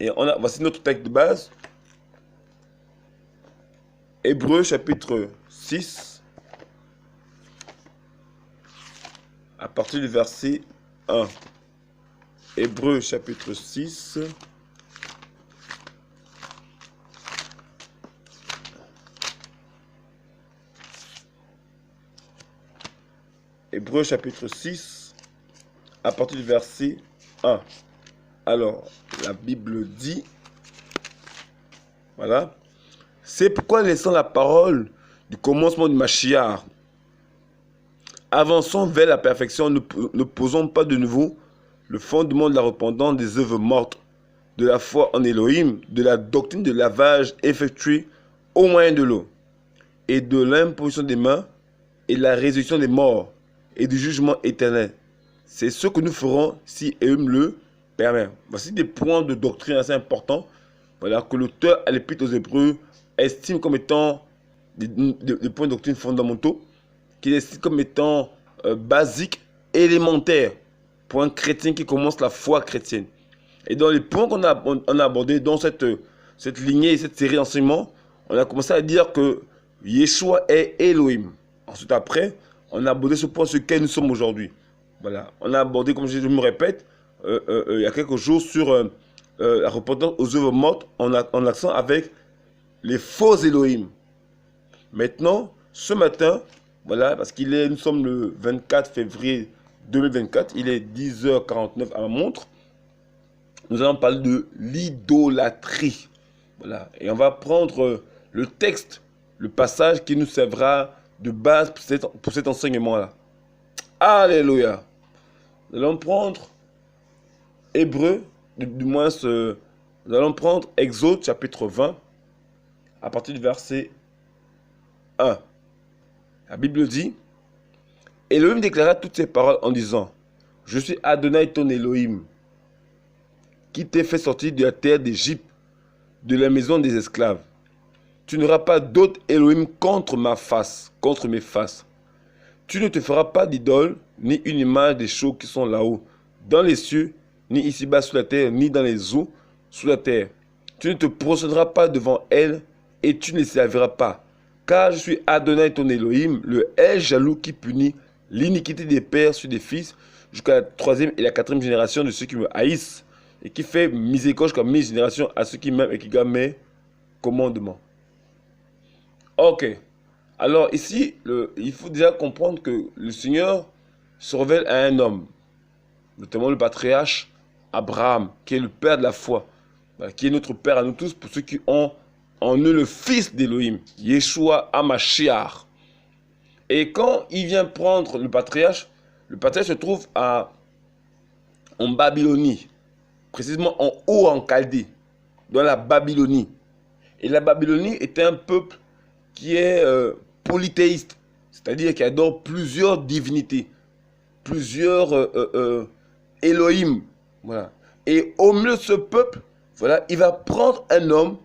Et voici notre texte de base. Hébreux chapitre 6, à partir du verset 1. Hébreux chapitre 6. Hébreux chapitre 6, à partir du verset 1. Alors, la Bible dit, voilà, c'est pourquoi laissant la parole du commencement du Mashiach, avançons vers la perfection, ne posons pas de nouveau le fondement de la repentance des œuvres mortes, de la foi en Elohim, de la doctrine de lavage effectuée au moyen de l'eau, et de l'imposition des mains, et de la résurrection des morts, et du jugement éternel. C'est ce que nous ferons si Elohim le permet. Voici des points de doctrine assez importants, voilà, que l'auteur à l'Épître aux Hébreux estime comme étant des points de doctrine fondamentaux, qu'il estime comme étant basiques, élémentaires, pour un chrétien qui commence la foi chrétienne. Et dans les points qu'on a abordés dans cette lignée et cette série d'enseignements, on a commencé à dire que Yeshua est Elohim. Ensuite, après, on a abordé ce point sur lequel nous sommes aujourd'hui. Voilà. On a abordé, comme je me répète, il y a quelques jours sur la repentance aux œuvres mortes, en accent avec les faux Elohim. Maintenant, ce matin, voilà, parce nous sommes le 24 février 2024, il est 10h49 à ma montre, nous allons parler de l'idolâtrie. Voilà, et on va prendre le texte, le passage qui nous servira de base pour cet enseignement-là. Alléluia. Nous allons prendre Hébreux, du moins, nous allons prendre Exode chapitre 20, à partir du verset 1. La Bible dit, Elohim déclara toutes ces paroles en disant, je suis Adonai ton Elohim, qui t'ai fait sortir de la terre d'Égypte, de la maison des esclaves. Tu n'auras pas d'autre Elohim contre mes faces. Tu ne te feras pas d'idole, ni une image des choses qui sont là-haut, dans les cieux, ni ici-bas sous la terre, ni dans les eaux sous la terre. Tu ne te procéderas pas devant elles, et tu ne les serviras pas. Car je suis Adonai ton Elohim, le El jaloux qui punit l'iniquité des pères sur des fils, jusqu'à la 3e et la 4e génération de ceux qui me haïssent, et qui fait miséricorde jusqu'à 1000 générations à ceux qui m'aiment et qui gardent mes commandements. Ok. Alors ici, il faut déjà comprendre que le Seigneur se révèle à un homme, notamment le patriarche Abraham, qui est le père de la foi, qui est notre père à nous tous, pour ceux qui ont en eux le fils d'Élohim, Yeshua HaMashiach. Et quand il vient prendre le patriarche se trouve en Babylonie, précisément en haut en Chaldée, dans la Babylonie. Et la Babylonie était un peuple qui est polythéiste, c'est-à-dire qui adore plusieurs divinités, plusieurs Elohim. Voilà. Et au milieu de ce peuple, voilà, il va prendre un homme,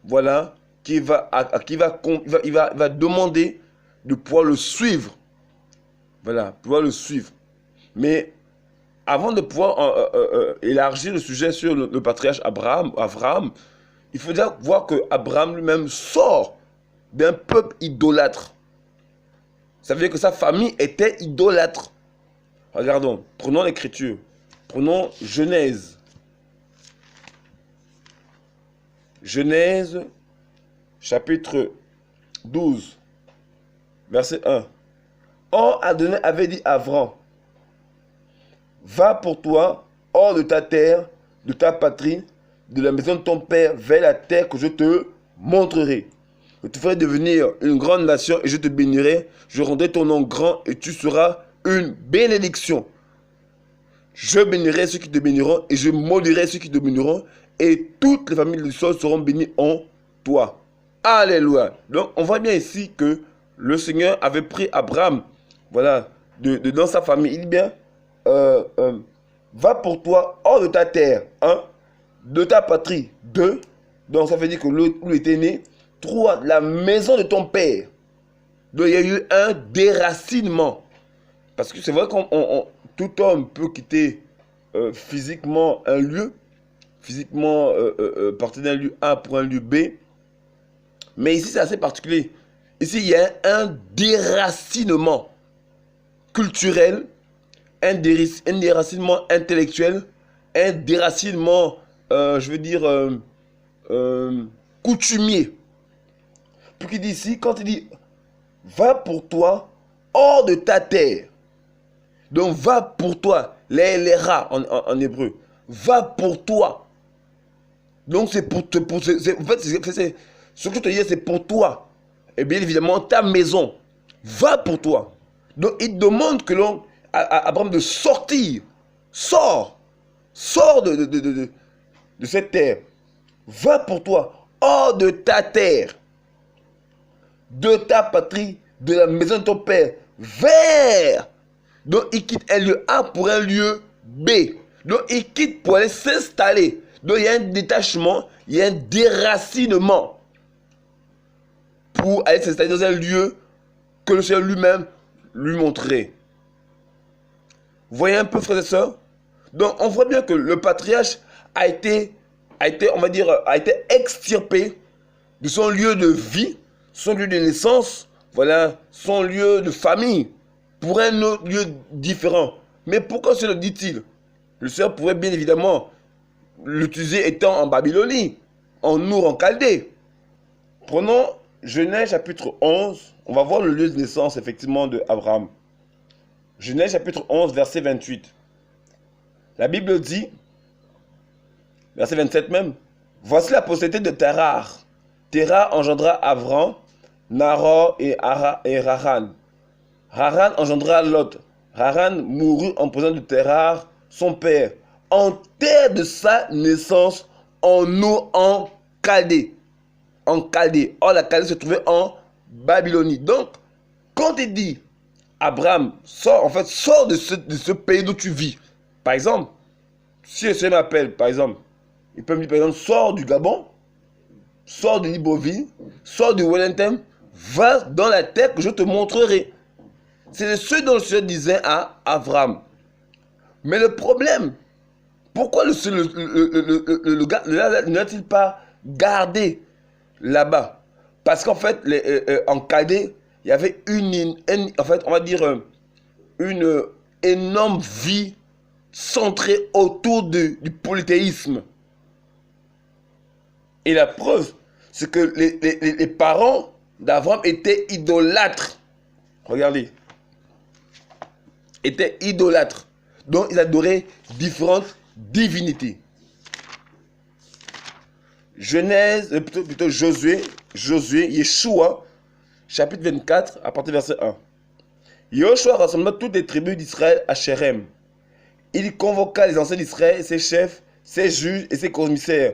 voilà, il va demander de pouvoir le suivre. Voilà, pouvoir le suivre. Mais avant de pouvoir élargir le sujet sur le patriarche Abraham, il faut déjà voir que Abraham lui-même sort d'un peuple idolâtre. Ça veut dire que sa famille était idolâtre. Regardons, prenons l'écriture. Prenons Genèse. Genèse, chapitre 12, verset 1. Or, Adonai avait dit à Avram, va pour toi hors de ta terre, de ta patrie, de la maison de ton père, vers la terre que je te montrerai. Je te ferai devenir une grande nation et je te bénirai. Je rendrai ton nom grand et tu seras une bénédiction. Je bénirai ceux qui te béniront et je maudirai ceux qui te béniront. Et toutes les familles du sol seront bénies en toi. Alléluia. Donc on voit bien ici que le Seigneur avait pris Abraham, voilà, dans sa famille. Il dit bien, va pour toi hors de ta terre, de ta patrie, donc ça veut dire que où il était né, 3, la maison de ton père. Donc il y a eu un déracinement. Parce que c'est vrai que tout homme peut quitter physiquement un lieu, physiquement partir d'un lieu A pour un lieu B. Mais ici, c'est assez particulier. Ici, il y a un déracinement culturel, un déracinement intellectuel, un déracinement, je veux dire, coutumier. Puis il dit ici, quand il dit, va pour toi hors de ta terre. Donc, va pour toi, les rats en hébreu. Va pour toi. Donc, c'est pour te. En fait, ce que je te dis, c'est pour toi. Et bien évidemment, ta maison. Va pour toi. Donc, il demande que l'on. À Abraham de sortir. Sors. Sors de cette terre. Va pour toi. Hors de ta terre. De ta patrie. De la maison de ton père. Vers. Donc, il quitte un lieu A pour un lieu B. Donc, il quitte pour aller s'installer. Donc, il y a un détachement, il y a un déracinement pour aller s'installer dans un lieu que le Seigneur lui-même lui montrait. Vous voyez un peu, frères et sœurs? Donc, on voit bien que le patriarche a été, on va dire, a été extirpé de son lieu de vie, son lieu de naissance, voilà, son lieu de famille, pour un autre lieu différent. Mais pourquoi cela dit-il? Le Seigneur pourrait bien évidemment l'utiliser étant en Babylonie, en Nour, en Chaldée. Prenons Genèse chapitre 11, on va voir le lieu de naissance effectivement de Abraham. Genèse chapitre 11, verset 28. La Bible dit, verset 27 même, voici la postérité de Térar. Térar engendra Avram, Nahor et Haran. Haran engendra Lot. Haran mourut en présence de Térar, son père, en terre de sa naissance, en Nour, en Chaldée. En Chaldée. Or, la Chaldée se trouvait en Babylonie. Donc, quand il dit, Abraham, sors de ce pays d'où tu vis. Par exemple, si le Seigneur m'appelle, par exemple, il peut me dire, par exemple, sors du Gabon, sors de Libreville, sors du Wellington, va dans la terre que je te montrerai. C'est ce dont le Seigneur disait à Abraham. Mais le problème, pourquoi le gars n'a-t-il pas gardé là-bas? Parce qu'en fait, en Chaldée, il y avait en fait, on va dire, une énorme vie centrée autour du polythéisme. Et la preuve, c'est que les parents d'Abraham étaient idolâtres. Regardez. Étaient idolâtres. Donc, ils adoraient différentes divinités. Genèse, plutôt Josué, Yeshua, chapitre 24, à partir du verset 1. Yeshua rassembla toutes les tribus d'Israël à Shérem. Il convoqua les anciens d'Israël, ses chefs, ses juges et ses commissaires,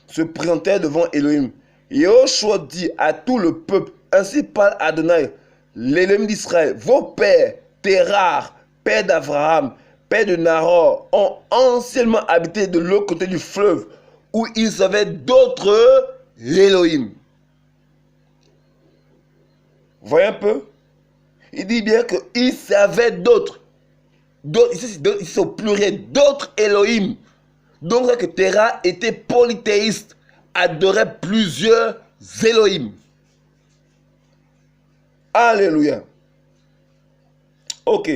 se présentèrent devant Elohim. Yeshua dit à tout le peuple, ainsi parle Adonai, l'Élohim d'Israël, vos pères, Térar, père d'Abraham, père de Nahor, ont anciennement habité de l'autre côté du fleuve, où ils avaient d'autres Elohim. Voyez un peu? Il dit bien qu'ils savaient d'autres. Ici c'est au pluriel, d'autres Elohim. Donc c'est que Térar était polythéiste, adorait plusieurs Elohim. Alléluia. Ok.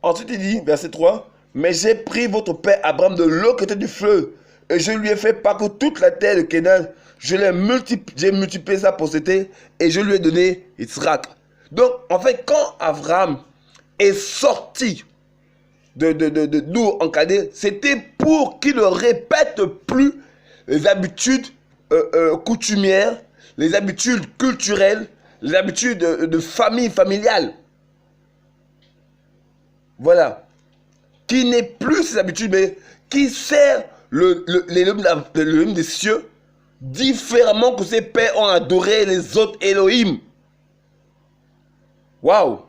Ensuite il dit, verset 3, mais j'ai pris votre père Abraham de l'autre côté du fleuve, et je lui ai fait parcourir toute la terre de Canaan. J'ai multiplié sa possédé, et je lui ai donné Israël. Donc, en fait, quand Abraham est sorti de Nour en Chaldée, c'était pour qu'il ne répète plus les habitudes coutumières, les habitudes culturelles, les habitudes de famille familiale. Voilà. Qui n'est plus ces habitudes, mais qui sert l'Élohim des cieux différemment que ses pères ont adoré les autres Elohim. Waouh!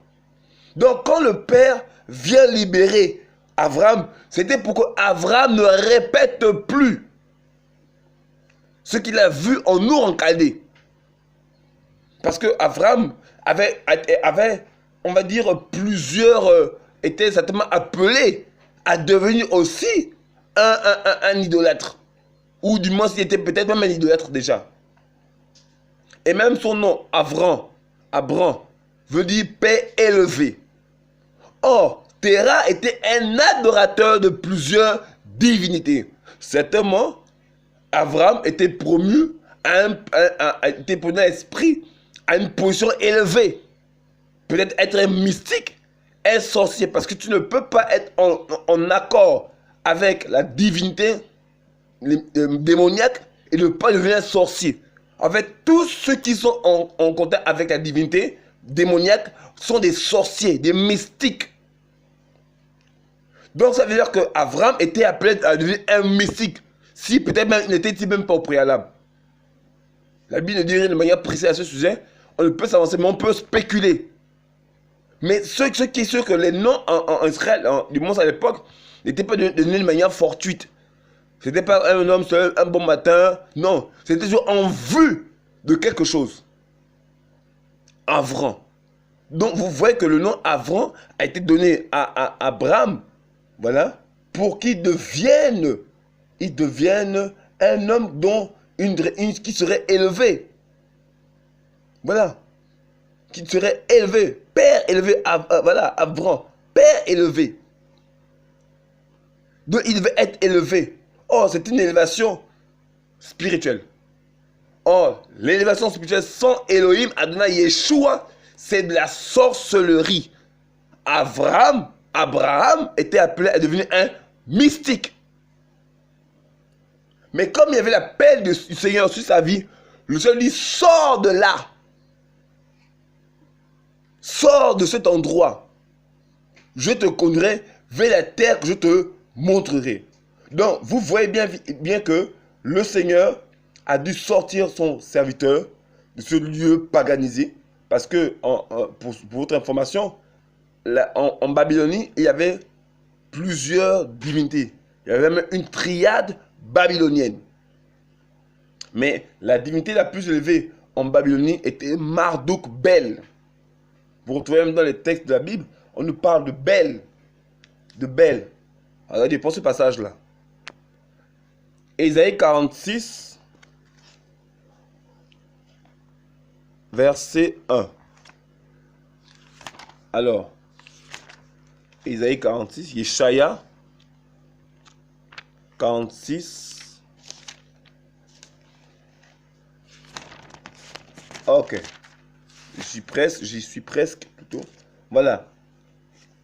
Donc quand le Père vient libérer Abraham, c'était pour qu'Abraham ne répète plus ce qu'il a vu en Nour en Chaldée. Parce que Abraham avait, on va dire, était certainement appelé à devenir aussi un idolâtre. ou du moins s'il était peut-être même un idolâtre déjà. Et même son nom, Abram, veut dire paix élevée. Or, Terah était un adorateur de plusieurs divinités. Certainement, Abraham était promu était promu dans l'esprit à une position élevée. Peut-être être un mystique, un sorcier, parce que tu ne peux pas être en accord avec la divinité démoniaque et ne pas devenir un sorcier. En fait, tous ceux qui sont en contact avec la divinité démoniaque sont des sorciers, des mystiques. Donc ça veut dire qu'Abraham était appelé à devenir un mystique. Si peut-être même il n'était même pas au préalable. La Bible ne dit rien de manière précise à ce sujet. On ne peut s'avancer, mais on peut spéculer. Mais ce qui est sûr que les noms en Israël, du moins à l'époque, n'étaient pas donnés de manière fortuite. C'était pas un homme seul, un bon matin. Non, c'était toujours en vue de quelque chose. Avram. Donc vous voyez que le nom Avram a été donné à Abraham, voilà, pour qu'il devienne un homme dont qui serait élevé. Voilà. Qui serait élevé. Père élevé. Voilà, Avram. Père élevé. Donc il devait être élevé. Oh, c'est une élévation spirituelle. Oh, l'élévation spirituelle sans Elohim, Adonai Yeshua, c'est de la sorcellerie. Abraham était appelé à devenir un mystique. Mais comme il y avait l'appel du Seigneur sur sa vie, le Seigneur dit, sors de là. Sors de cet endroit. Je te conduirai vers la terre que je te montrerai. Donc, vous voyez bien que le Seigneur a dû sortir son serviteur de ce lieu paganisé. Parce que, pour votre information, en Babylonie, il y avait plusieurs divinités. Il y avait même une triade babylonienne. Mais la divinité la plus élevée en Babylonie était Marduk Bel. Vous retrouvez même dans les textes de la Bible, on nous parle de Bel. De Bel. Regardez, pour ce passage-là. Ésaïe 46, verset 1. Alors, Ésaïe 46, Yeshaya 46. Ok. J'y suis presque plutôt. Voilà.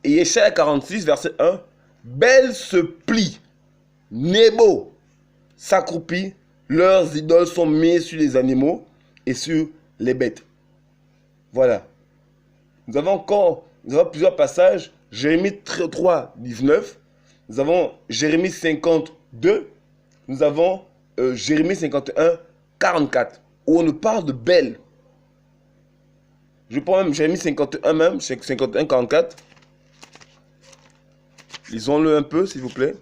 Et Yeshaya 46, verset 1. Bel se plie, Nebo s'accroupit, leurs idoles sont mises sur les animaux et sur les bêtes. Voilà. Nous avons plusieurs passages. Jérémie 3, 19. Nous avons Jérémie 52. Nous avons Jérémie 51, 44. Où on nous parle de Bel. Je prends même Jérémie 51 même, 51, 44. Lisons-le un peu, s'il vous plaît.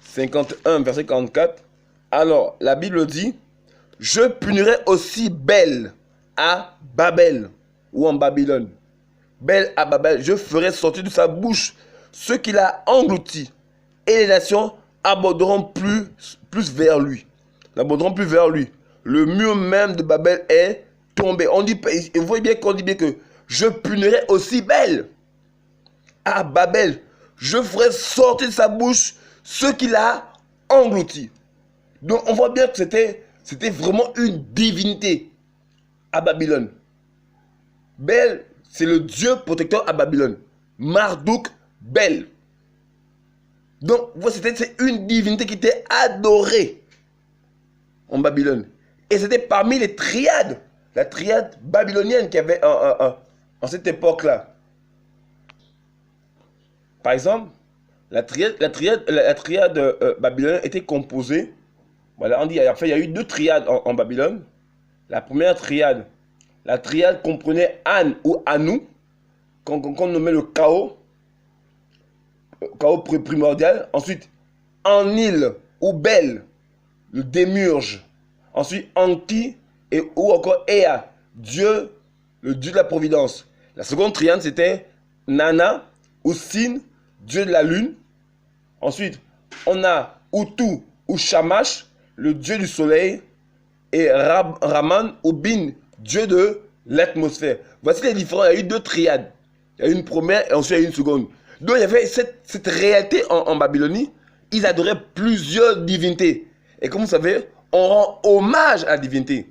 51, verset 44. Alors, la Bible dit, « Je punirai aussi Bel à Babel, ou en Babylone. Bel à Babel, je ferai sortir de sa bouche ce qu'il a englouti, et les nations abonderont plus vers lui. Abonderont plus vers lui. Le mur même de Babel est tombé. On dit, vous voyez bien qu'on dit bien que je punirai aussi Bel à Babel. Je ferai sortir de sa bouche ce qu'il a englouti. Donc on voit bien que c'était vraiment une divinité à Babylone. Bel, c'est le dieu protecteur à Babylone. Marduk Bel. Donc c'est une divinité qui était adorée en Babylone. Et c'était parmi les triades, la triade babylonienne qu'il y avait en cette époque-là. Par exemple, la triade babylonienne était composée. Voilà, on dit, en fait, il y a eu deux triades en Babylone. La première triade, la triade comprenait An ou Anu, qu'on nommait le chaos primordial. Ensuite, Enlil ou Bel, le démiurge. Ensuite, Anki ou encore Ea, le dieu de la providence. La seconde triade, c'était Nana ou Sin, dieu de la lune. Ensuite, on a Utu ou Shamash, le dieu du soleil, et Raman ou Bin, dieu de l'atmosphère. Voici les différents. Il y a eu 2 triades. Il y a eu une première et ensuite il y a eu une seconde. Donc il y avait cette réalité en Babylonie. Ils adoraient plusieurs divinités. Et comme vous savez, on rend hommage à la divinité.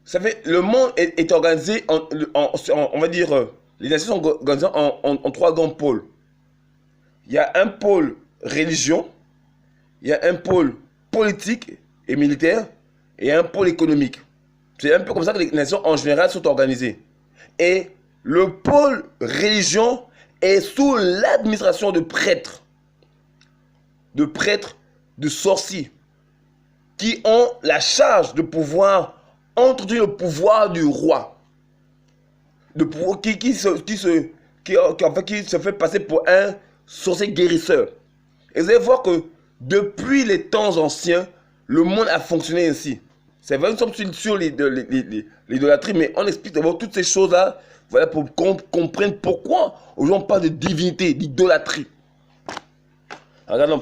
Vous savez, le monde est organisé on va dire, les nations sont organisées en 3 grands pôles. Il y a un pôle religion, il y a un pôle politique et militaire, et un pôle économique. C'est un peu comme ça que les nations en général sont organisées. Et le pôle religion est sous l'administration de prêtres, de sorciers, qui ont la charge de pouvoir entretenir le pouvoir du roi, qui se fait passer pour un sorcier guérisseur. Et vous allez voir que depuis les temps anciens, le monde a fonctionné ainsi. C'est vrai, nous sommes sur l'idolâtrie, mais on explique d'abord toutes ces choses-là, voilà, pour qu'on comprenne pourquoi aujourd'hui on parle de divinité, d'idolâtrie. Regardons,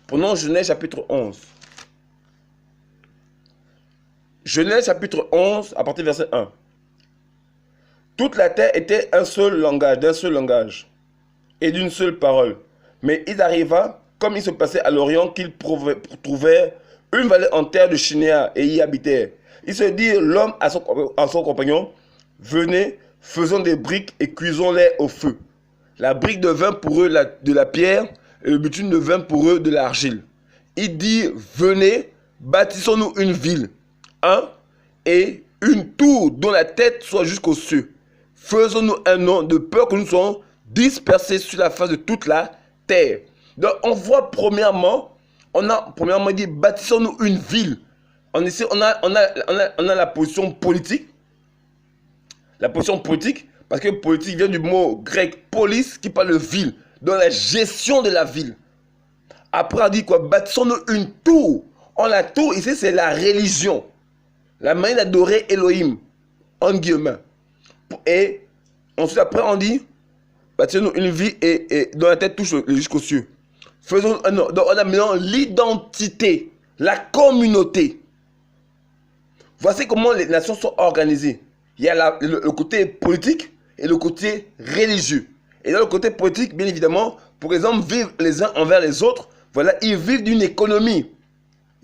prenons Genèse chapitre 11. Genèse chapitre 11, à partir du verset 1. Toute la terre était d'un seul langage, et d'une seule parole. Mais il arriva, comme il se passait à l'Orient, qu'ils trouvèrent une vallée en terre de Shinéa et y habitèrent. Ils se dirent, l'homme à son compagnon, venez, faisons des briques et cuisons-les au feu. La brique devint pour eux de la pierre, et le bitume devint pour eux de l'argile. Il dit, venez, bâtissons-nous une ville, et une tour dont la tête soit jusqu'aux cieux. Faisons-nous un nom, de peur que nous soyons dispersés sur la face de toute la terre. Donc on voit premièrement, il dit, bâtissons-nous une ville. On a la position politique. La position politique, parce que politique vient du mot grec polis, qui parle de ville, dans la gestion de la ville. Après on dit quoi? Bâtissons-nous une tour. La tour ici c'est la religion. La manière d'adorer Elohim, en guillemets. Et ensuite après on dit, bâtissons-nous une ville et dont la tête touche jusqu'aux cieux. Faisons un nom. Donc on a maintenant l'identité, la communauté. Voici comment les nations sont organisées. Il y a le côté politique et le côté religieux. Et dans le côté politique, bien évidemment, pour les hommes vivent les uns envers les autres, voilà, ils vivent d'une économie.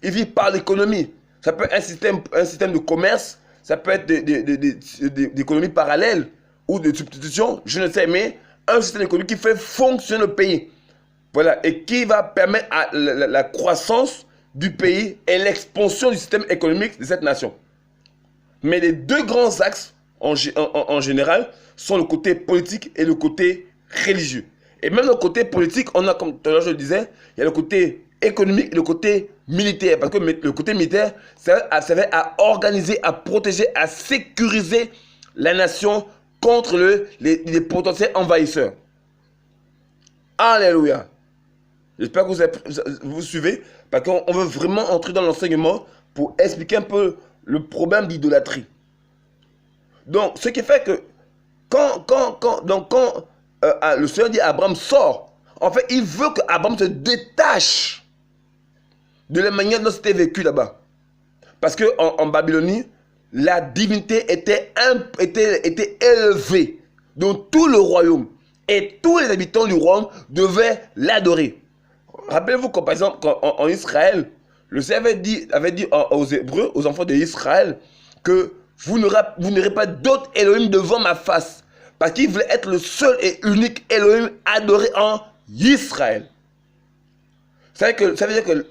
Ils vivent par l'économie. Ça peut être un système de commerce, ça peut être d'économie parallèle ou de substitution, je ne sais, mais un système économique qui fait fonctionner le pays. Voilà, et qui va permettre à la croissance du pays et l'expansion du système économique de cette nation. Mais les 2 grands axes, en général, sont le côté politique et le côté religieux. Et même le côté politique, on a, comme tout à l'heure je le disais, il y a le côté économique et le côté militaire. Parce que le côté militaire, ça va à organiser, à protéger, à sécuriser la nation contre les potentiels envahisseurs. Alléluia. J'espère que vous suivez, parce qu'on veut vraiment entrer dans l'enseignement pour expliquer un peu le problème d'idolâtrie. Donc, ce qui fait que quand le Seigneur dit à Abraham, sort, en fait, il veut qu'Abraham se détache de la manière dont c'était vécu là-bas. Parce qu'en Babylonie, la divinité était élevée dans tout le royaume. Et tous les habitants du royaume devaient l'adorer. Rappelez-vous que, par exemple, en Israël, le Seigneur avait dit aux Hébreux, aux enfants d'Israël, que vous n'aurez pas d'autre Elohim devant ma face. Parce qu'il voulait être le seul et unique Elohim adoré en Israël. Ça veut dire que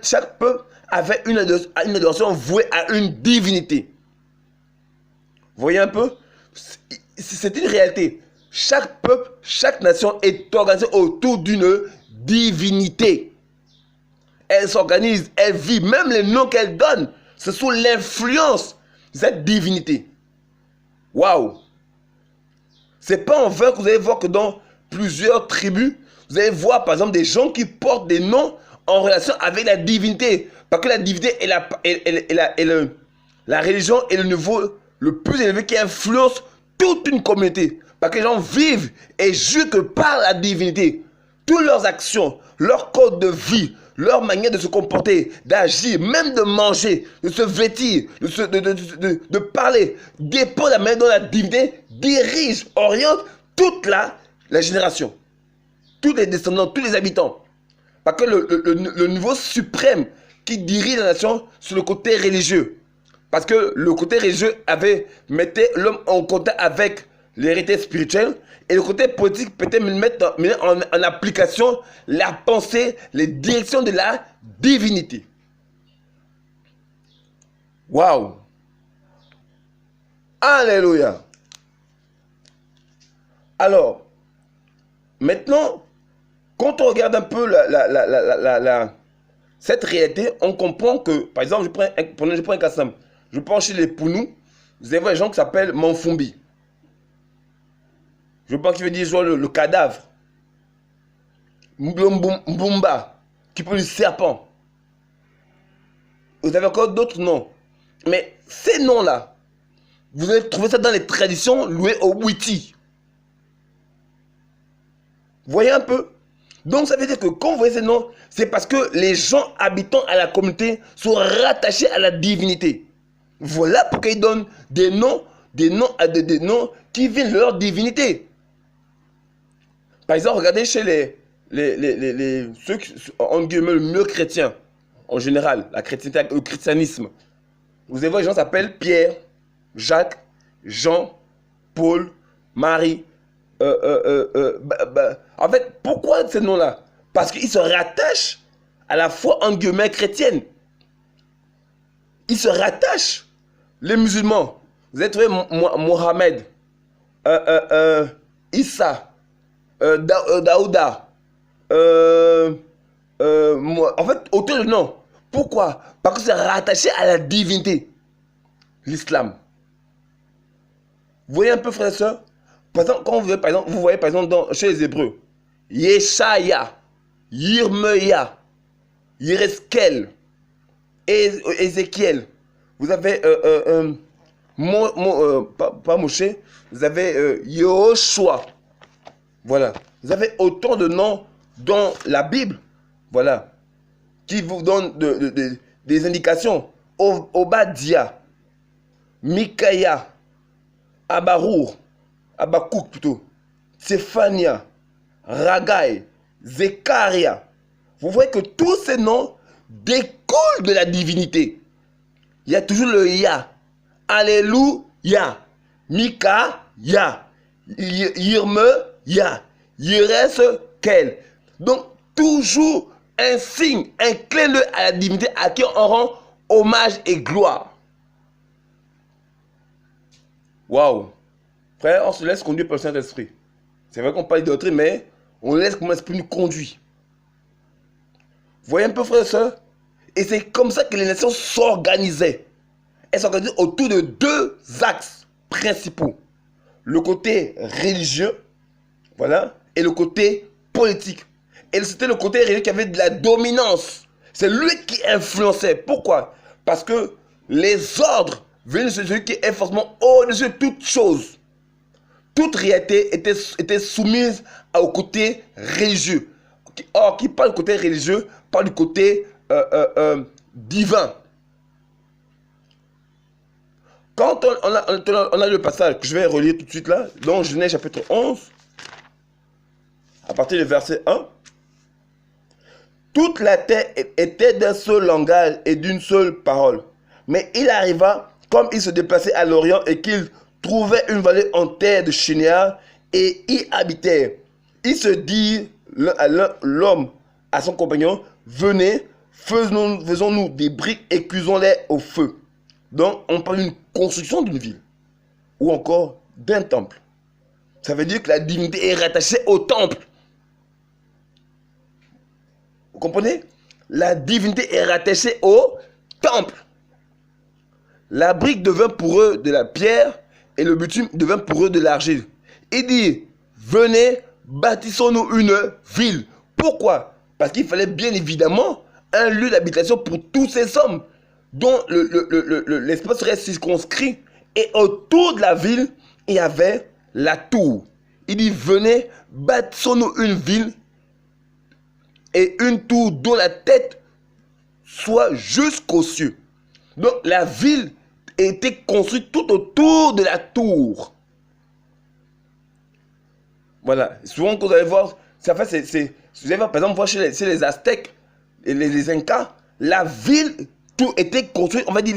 chaque peuple avait une adoration vouée à une divinité. Vous voyez un peu? C'est une réalité. Chaque peuple, chaque nation est organisée autour d'une divinité. Elle s'organise, elle vit. Même les noms qu'elle donne, c'est sous l'influence de cette divinité. Waouh! C'est pas en vain que vous allez voir que dans plusieurs tribus, vous allez voir par exemple des gens qui portent des noms en relation avec la divinité. Parce que la divinité est la religion est le niveau le plus élevé qui influence toute une communauté. Parce que les gens vivent et jurent que par la divinité, toutes leurs actions leur code de vie, leur manière de se comporter, d'agir, même de manger, de se vêtir, de parler, dépend de la manière dont la divinité dirige, oriente toute la génération, tous les descendants, tous les habitants. Parce que le niveau suprême qui dirige la nation, c'est le côté religieux. Parce que le côté religieux mettait l'homme en contact avec l'héritage spirituel, et le côté politique peut-être mettre en application la pensée, les directions de la divinité. Waouh! Alléluia! Alors, maintenant, quand on regarde un peu cette réalité, on comprend que, par exemple, je prends un cas simple. Je prends chez les Pounous, vous avez des gens qui s'appellent Manfumbi. Je pense qu'il veut dire genre le cadavre. Mbumba, qui peut dire serpent. Vous avez encore d'autres noms. Mais ces noms-là, vous allez trouver ça dans les traditions louées au Witi. Vous voyez un peu? Donc ça veut dire que quand vous voyez ces noms, c'est parce que les gens habitant à la communauté sont rattachés à la divinité. Voilà pourquoi ils donnent des noms qui viennent de leur divinité. Par exemple, regardez chez ceux qui, en guillemets, le mieux chrétien, en général, la chrétienté, le christianisme. Vous avez voir, les gens s'appellent Pierre, Jacques, Jean, Paul, Marie. En fait, pourquoi ces noms-là? Parce qu'ils se rattachent à la foi, en guillemets, chrétienne. Ils se rattachent. Les musulmans, vous avez trouvé Mohamed, Issa, Daouda, en fait, autant de noms. Pourquoi? Parce que c'est rattaché à la divinité, l'islam. Vous voyez un peu, frères et sœurs? Par exemple, quand vous voyez par exemple chez les Hébreux, Yeshaya, Yirmeya, Yereskel, Ézéchiel. Vous avez pas Moshe, vous avez Yehoshua. Voilà. Vous avez autant de noms dans la Bible, voilà, qui vous donnent des indications. Obadiah, Mikaïa, Abakouk plutôt, Séphania, Ragai, Zekaria. Vous voyez que tous ces noms découlent de la divinité. Il y a toujours le Ya. Alléluia. Mika, Ya. Yirme, Ya. Yereskel. Donc, toujours un signe, un clin d'œil à la divinité à qui on rend hommage et gloire. Waouh. Frère, on se laisse conduire par le Saint-Esprit. C'est vrai qu'on parle de doctrine, mais on laisse comment l'Esprit nous conduit. Vous voyez un peu, frère et soeur? Et c'est comme ça que les nations s'organisaient. Elles s'organisaient autour de deux axes principaux. Le côté religieux, voilà, et le côté politique. Et c'était le côté religieux qui avait de la dominance. C'est lui qui influençait. Pourquoi? Parce que les ordres venaient de celui qui est forcément au-dessus de toute chose. Toute réalité était soumise au côté religieux. Or, qui parle du côté religieux, parle du côté divin. Quand on a le passage que je vais relire tout de suite là, dans Genèse chapitre 11, à partir du verset 1, toute la terre était d'un seul langage et d'une seule parole. Mais il arriva, comme il se déplaçait à l'Orient et qu'il trouvait une vallée en terre de Shinéar et y habitait. Il se dit l'homme à son compagnon, venez, faisons-nous des briques et cuisons-les au feu. Donc, on parle d'une construction d'une ville ou encore d'un temple. Ça veut dire que la divinité est rattachée au temple. Vous comprenez? La divinité est rattachée au temple. La brique devint pour eux de la pierre et le bitume devint pour eux de l'argile. Il dit, venez, bâtissons-nous une ville. Pourquoi? Parce qu'il fallait bien évidemment un lieu d'habitation pour tous ces hommes dont l'espace serait circonscrit. Et autour de la ville, il y avait la tour. Il dit, venez, bâtissons-nous une ville et une tour dont la tête soit jusqu'aux cieux. Donc la ville était construite tout autour de la tour. Voilà. Souvent quand vous allez voir, ça fait, vous allez voir, par exemple, voir chez les Aztèques et les Incas, la ville, tout était construit, on va dire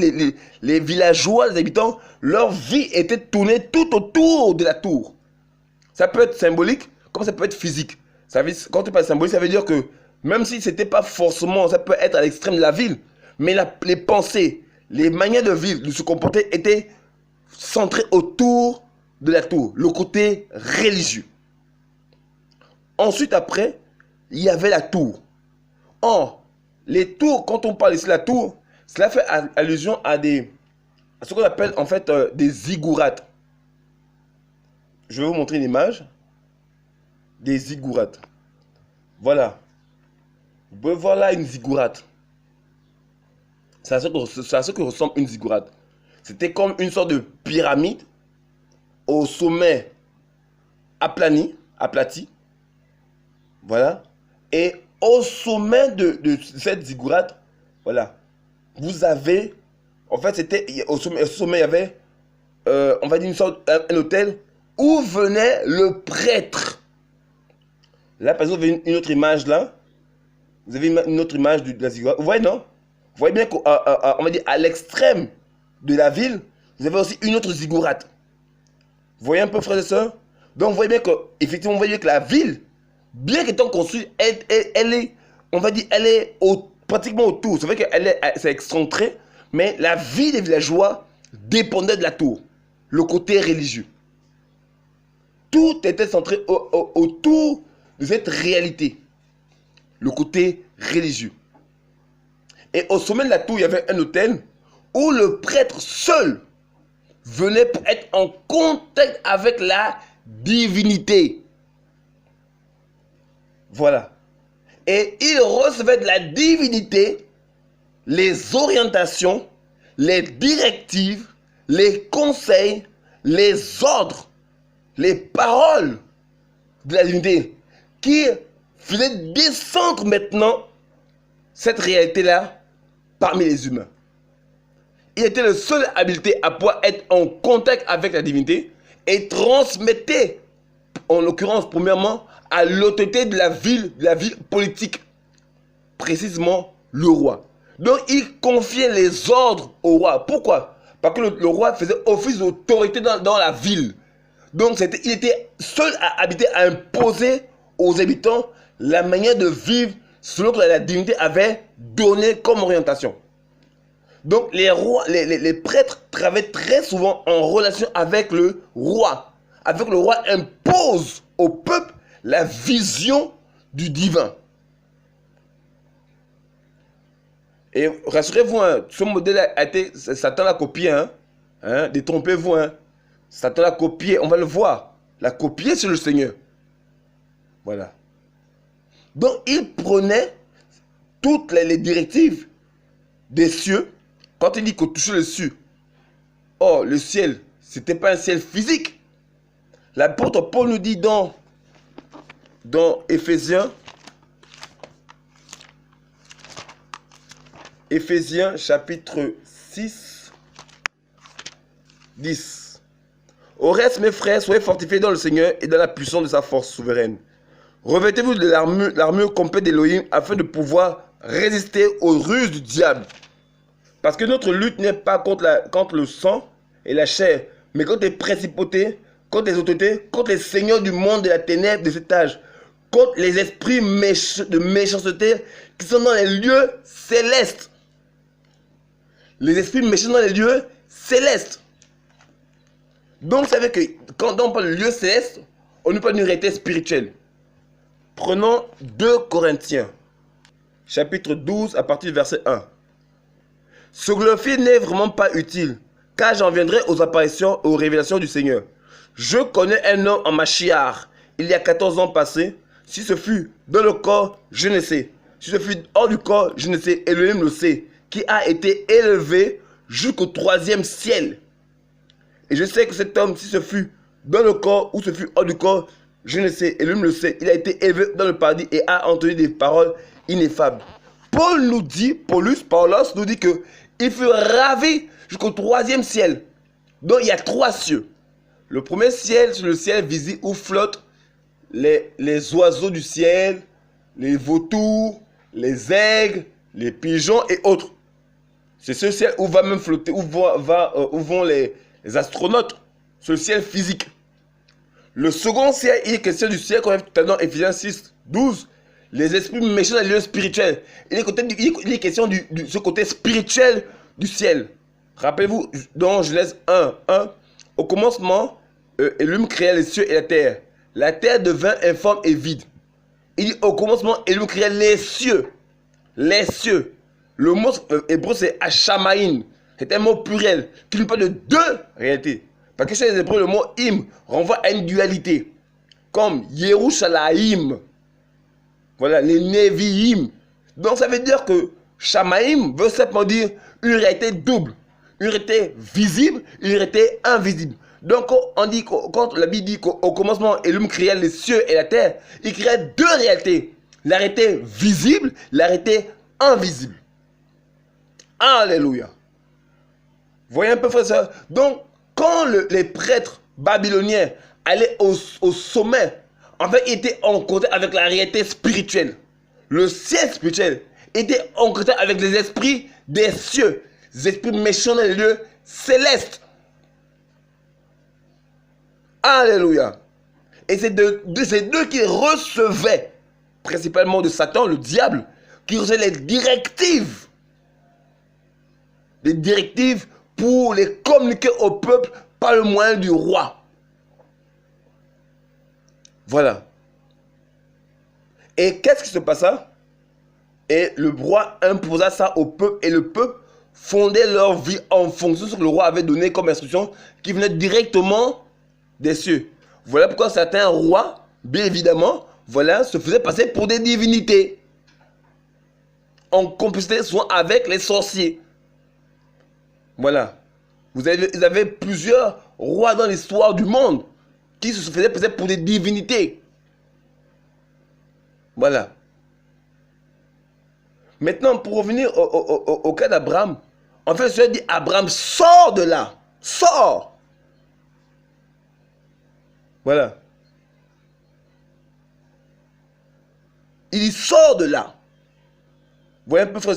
les villageois, les habitants, leur vie était tournée tout autour de la tour. Ça peut être symbolique, comme ça peut être physique. Quand tu parles symbolique, ça veut dire que même si c'était pas forcément, ça peut être à l'extrême de la ville, mais les pensées, les manières de vivre, de se comporter étaient centrées autour de la tour, le côté religieux. Ensuite, après, il y avait la tour. Or, les tours, quand on parle ici de la tour, cela fait allusion à ce qu'on appelle en fait des ziggourats. Je vais vous montrer une image des ziggourats. Voilà. Vous pouvez voir là une ziggourate. C'est à ce que ressemble une ziggourate. C'était comme une sorte de pyramide au sommet aplati. Voilà. Et au sommet de cette ziggourate, voilà, vous avez, en fait, c'était au sommet, il y avait, on va dire une sorte, un hôtel où venait le prêtre. Là, par exemple, vous avez une autre image là. Vous avez une autre image de la ziggourate. Vous voyez, non? Vous voyez bien qu'on va dire à l'extrême de la ville, vous avez aussi une autre ziggourate. Vous voyez un peu, frères et sœurs? Donc, vous voyez bien qu'effectivement, vous voyez que la ville, bien qu'étant construite, elle est, on va dire, elle est pratiquement autour. C'est vrai c'est excentré, mais la vie des villageois dépendait de la tour, le côté religieux. Tout était centré autour de cette réalité, le côté religieux. Et au sommet de la tour, il y avait un autel où le prêtre seul venait pour être en contact avec la divinité. Voilà. Et il recevait de la divinité les orientations, les directives, les conseils, les ordres, les paroles de la divinité qui faisaient descendre maintenant cette réalité-là parmi les humains. Il était le seul habilité à pouvoir être en contact avec la divinité et transmettait, en l'occurrence, premièrement, à l'autorité de la vie politique, précisément le roi. Donc, il confiait les ordres au roi. Pourquoi? Parce que le roi faisait office d'autorité dans la ville. Donc, il était seul à habiter, à imposer aux habitants la manière de vivre selon que la divinité avait donné comme orientation. Donc, les prêtres travaillaient très souvent en relation avec le roi. Avec le roi impose au peuple la vision du divin. Et rassurez-vous, hein, ce modèle a été, Satan l'a copié, détrompez-vous, Satan l'a copié, on va le voir, l'a copié sur le Seigneur. Voilà. Donc il prenait toutes les directives des cieux, quand il dit qu'on touchait le ciel. Oh, le ciel, c'était pas un ciel physique. L'apôtre Paul nous dit dans Éphésiens chapitre 6, 10. Au reste, mes frères, soyez fortifiés dans le Seigneur et dans la puissance de sa force souveraine. Revêtez-vous de l'armure complète d'Élohim afin de pouvoir résister aux ruses du diable. Parce que notre lutte n'est pas contre le sang et la chair, mais contre les principautés, contre les autorités, contre les seigneurs du monde de la ténèbre de cet âge, contre les esprits de méchanceté qui sont dans les lieux célestes. Les esprits méchants dans les lieux célestes. Donc, vous savez que quand on parle de lieux célestes, on nous parle d'une réalité spirituelle. Prenons 2 Corinthiens, chapitre 12, à partir du verset 1. Se glorifier n'est vraiment pas utile, car j'en viendrai aux apparitions et aux révélations du Seigneur. Je connais un homme en Machiar, il y a 14 ans passés. Si ce fut dans le corps, je ne sais. Si ce fut hors du corps, je ne sais. Elohim le sait, qui a été élevé jusqu'au 3e ciel. Et je sais que cet homme, si ce fut dans le corps ou ce fut hors du corps, je ne sais. Elohim le sait. Il a été élevé dans le paradis et a entendu des paroles ineffable. Paulos nous dit que il fut ravi jusqu'au 3e ciel. Donc il y a 3 cieux. Le premier ciel, c'est le ciel visible où flottent les oiseaux du ciel, les vautours, les aigles, les pigeons et autres. C'est ce ciel où va même flotter, où vont les astronautes. C'est le ciel physique. Le second ciel, il est question du ciel qu'on a vu tout à l'heure dans Ephésiens 6, 12. Les esprits méchants dans les lieux spirituels. Il est question de ce côté spirituel du ciel. Rappelez-vous, dans Genèse 1, au commencement, Elohim créa les cieux et la terre. La terre devint informe et vide. Il dit au commencement, Elohim créa les cieux. Les cieux. Le mot hébreu, c'est Hashamaïn. C'est un mot pluriel qui nous parle de 2 réalités. Parce que chez les Hébreux, le mot im renvoie à une dualité. Comme Yerushalayim. Voilà, les Nevi'im. Donc ça veut dire que Shamaïm veut simplement dire une réalité double. Une réalité visible, une réalité invisible. Donc on dit, quand la Bible dit qu'au commencement, Elohim créa les cieux et la terre, il créa 2 réalités. La réalité visible, la réalité invisible. Alléluia. Vous voyez un peu, frère et sœur? Donc, quand les prêtres babyloniens allaient au sommet, en fait, ils étaient en contact avec la réalité spirituelle. Le ciel spirituel était en contact avec les esprits des cieux, les esprits méchants dans les lieux célestes. Alléluia. Et c'est ces deux qui recevaient, principalement de Satan, le diable, qui recevait les directives. Les directives pour les communiquer au peuple par le moyen du roi. Voilà. Et qu'est-ce qui se passa? Et le roi imposa ça au peuple, et le peuple fondait leur vie en fonction de ce que le roi avait donné comme instruction, qui venait directement des cieux. Voilà pourquoi certains rois, bien évidemment, voilà, se faisaient passer pour des divinités, en complicité souvent avec les sorciers. Voilà. Vous avez plusieurs rois dans l'histoire du monde qui se faisaient passer pour des divinités. Voilà. Maintenant, pour revenir au cas d'Abraham, en fait, Dieu dit, Abraham, sors de là. Sors. Voilà. Il dit, sors de là. Vous voyez un peu, frère,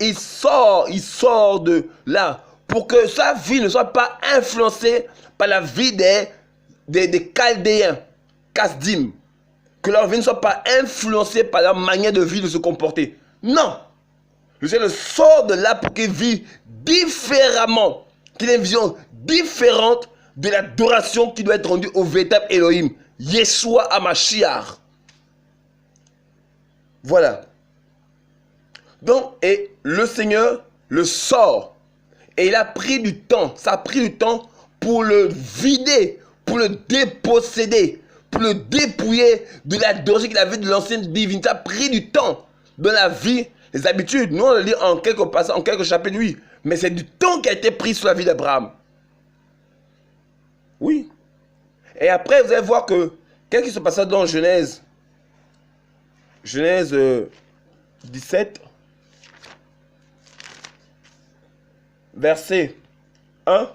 il sort de là. Pour que sa vie ne soit pas influencée par la vie des Chaldéens, Kasdim. Que leur vie ne soit pas influencée par leur manière de vivre, de se comporter. Non. Le Seigneur sort de là pour qu'il vive différemment. Qu'il ait une vision différente de l'adoration qui doit être rendue au véritable Elohim. Yeshua HaMashiach. Voilà. Donc, et le Seigneur le sort. Et il a pris du temps. Ça a pris du temps pour le vider, pour le déposséder, pour le dépouiller de l'adoration qu'il avait de l'ancienne divinité. Ça a pris du temps dans la vie, les habitudes. Nous, on le lit en quelques passages, en quelques chapitres, oui. Mais c'est du temps qui a été pris sur la vie d'Abraham. Oui. Et après, vous allez voir que, qu'est-ce qui se passait dans Genèse 17, verset 1.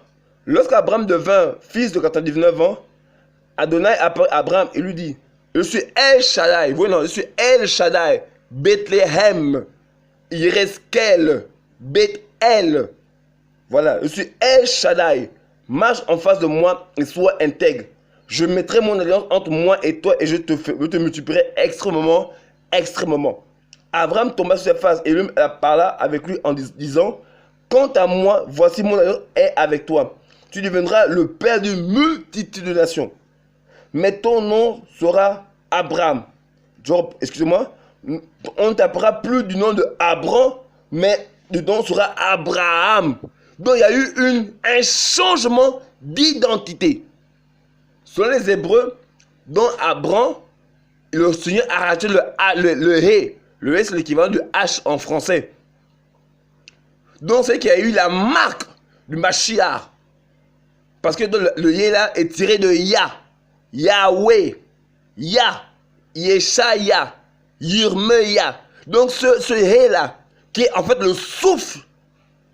Lorsqu'Abraham devint fils de 99 ans, Adonai appelle Abraham et lui dit, je suis El Shaddai, oui, non, je suis El Shaddai, Bethléem, Yereskel, Bethel. Voilà, je suis El Shaddai, marche en face de moi et sois intègre. Je mettrai mon alliance entre moi et toi et je te multiplierai extrêmement, extrêmement. Abraham tomba sur sa face et lui parla avec lui en disant, quant à moi, voici mon alliance est avec toi. Tu deviendras le père d'une multitude de nations. Mais ton nom sera Abraham. Excusez-moi, on ne t'appellera plus du nom de Abraham, mais le nom sera Abraham. Donc il y a eu un changement d'identité. Selon les Hébreux, dans Abraham, le Seigneur a racheté le He. Le He, c'est l'équivalent du H en français. Donc c'est qu'il y a eu la marque du Mashiach. Parce que le Yé là est tiré de Yah. Yahweh. Yah. Yeshaya. Yirmeya. Donc ce Hé-là, qui est en fait le souffle.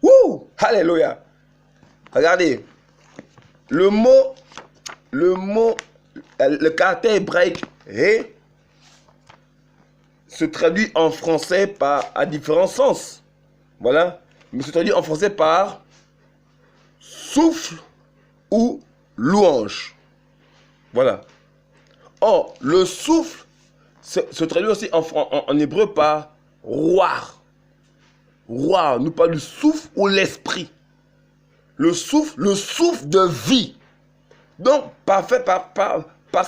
Ouh, alléluia. Regardez, le caractère hébraïque Hé se traduit en français à différents sens. Voilà. Mais se traduit en français par souffle ou louange. Voilà. Or, le souffle se traduit aussi en hébreu par roi. Roi, nous parlons du souffle ou l'esprit. Le souffle de vie. Donc, par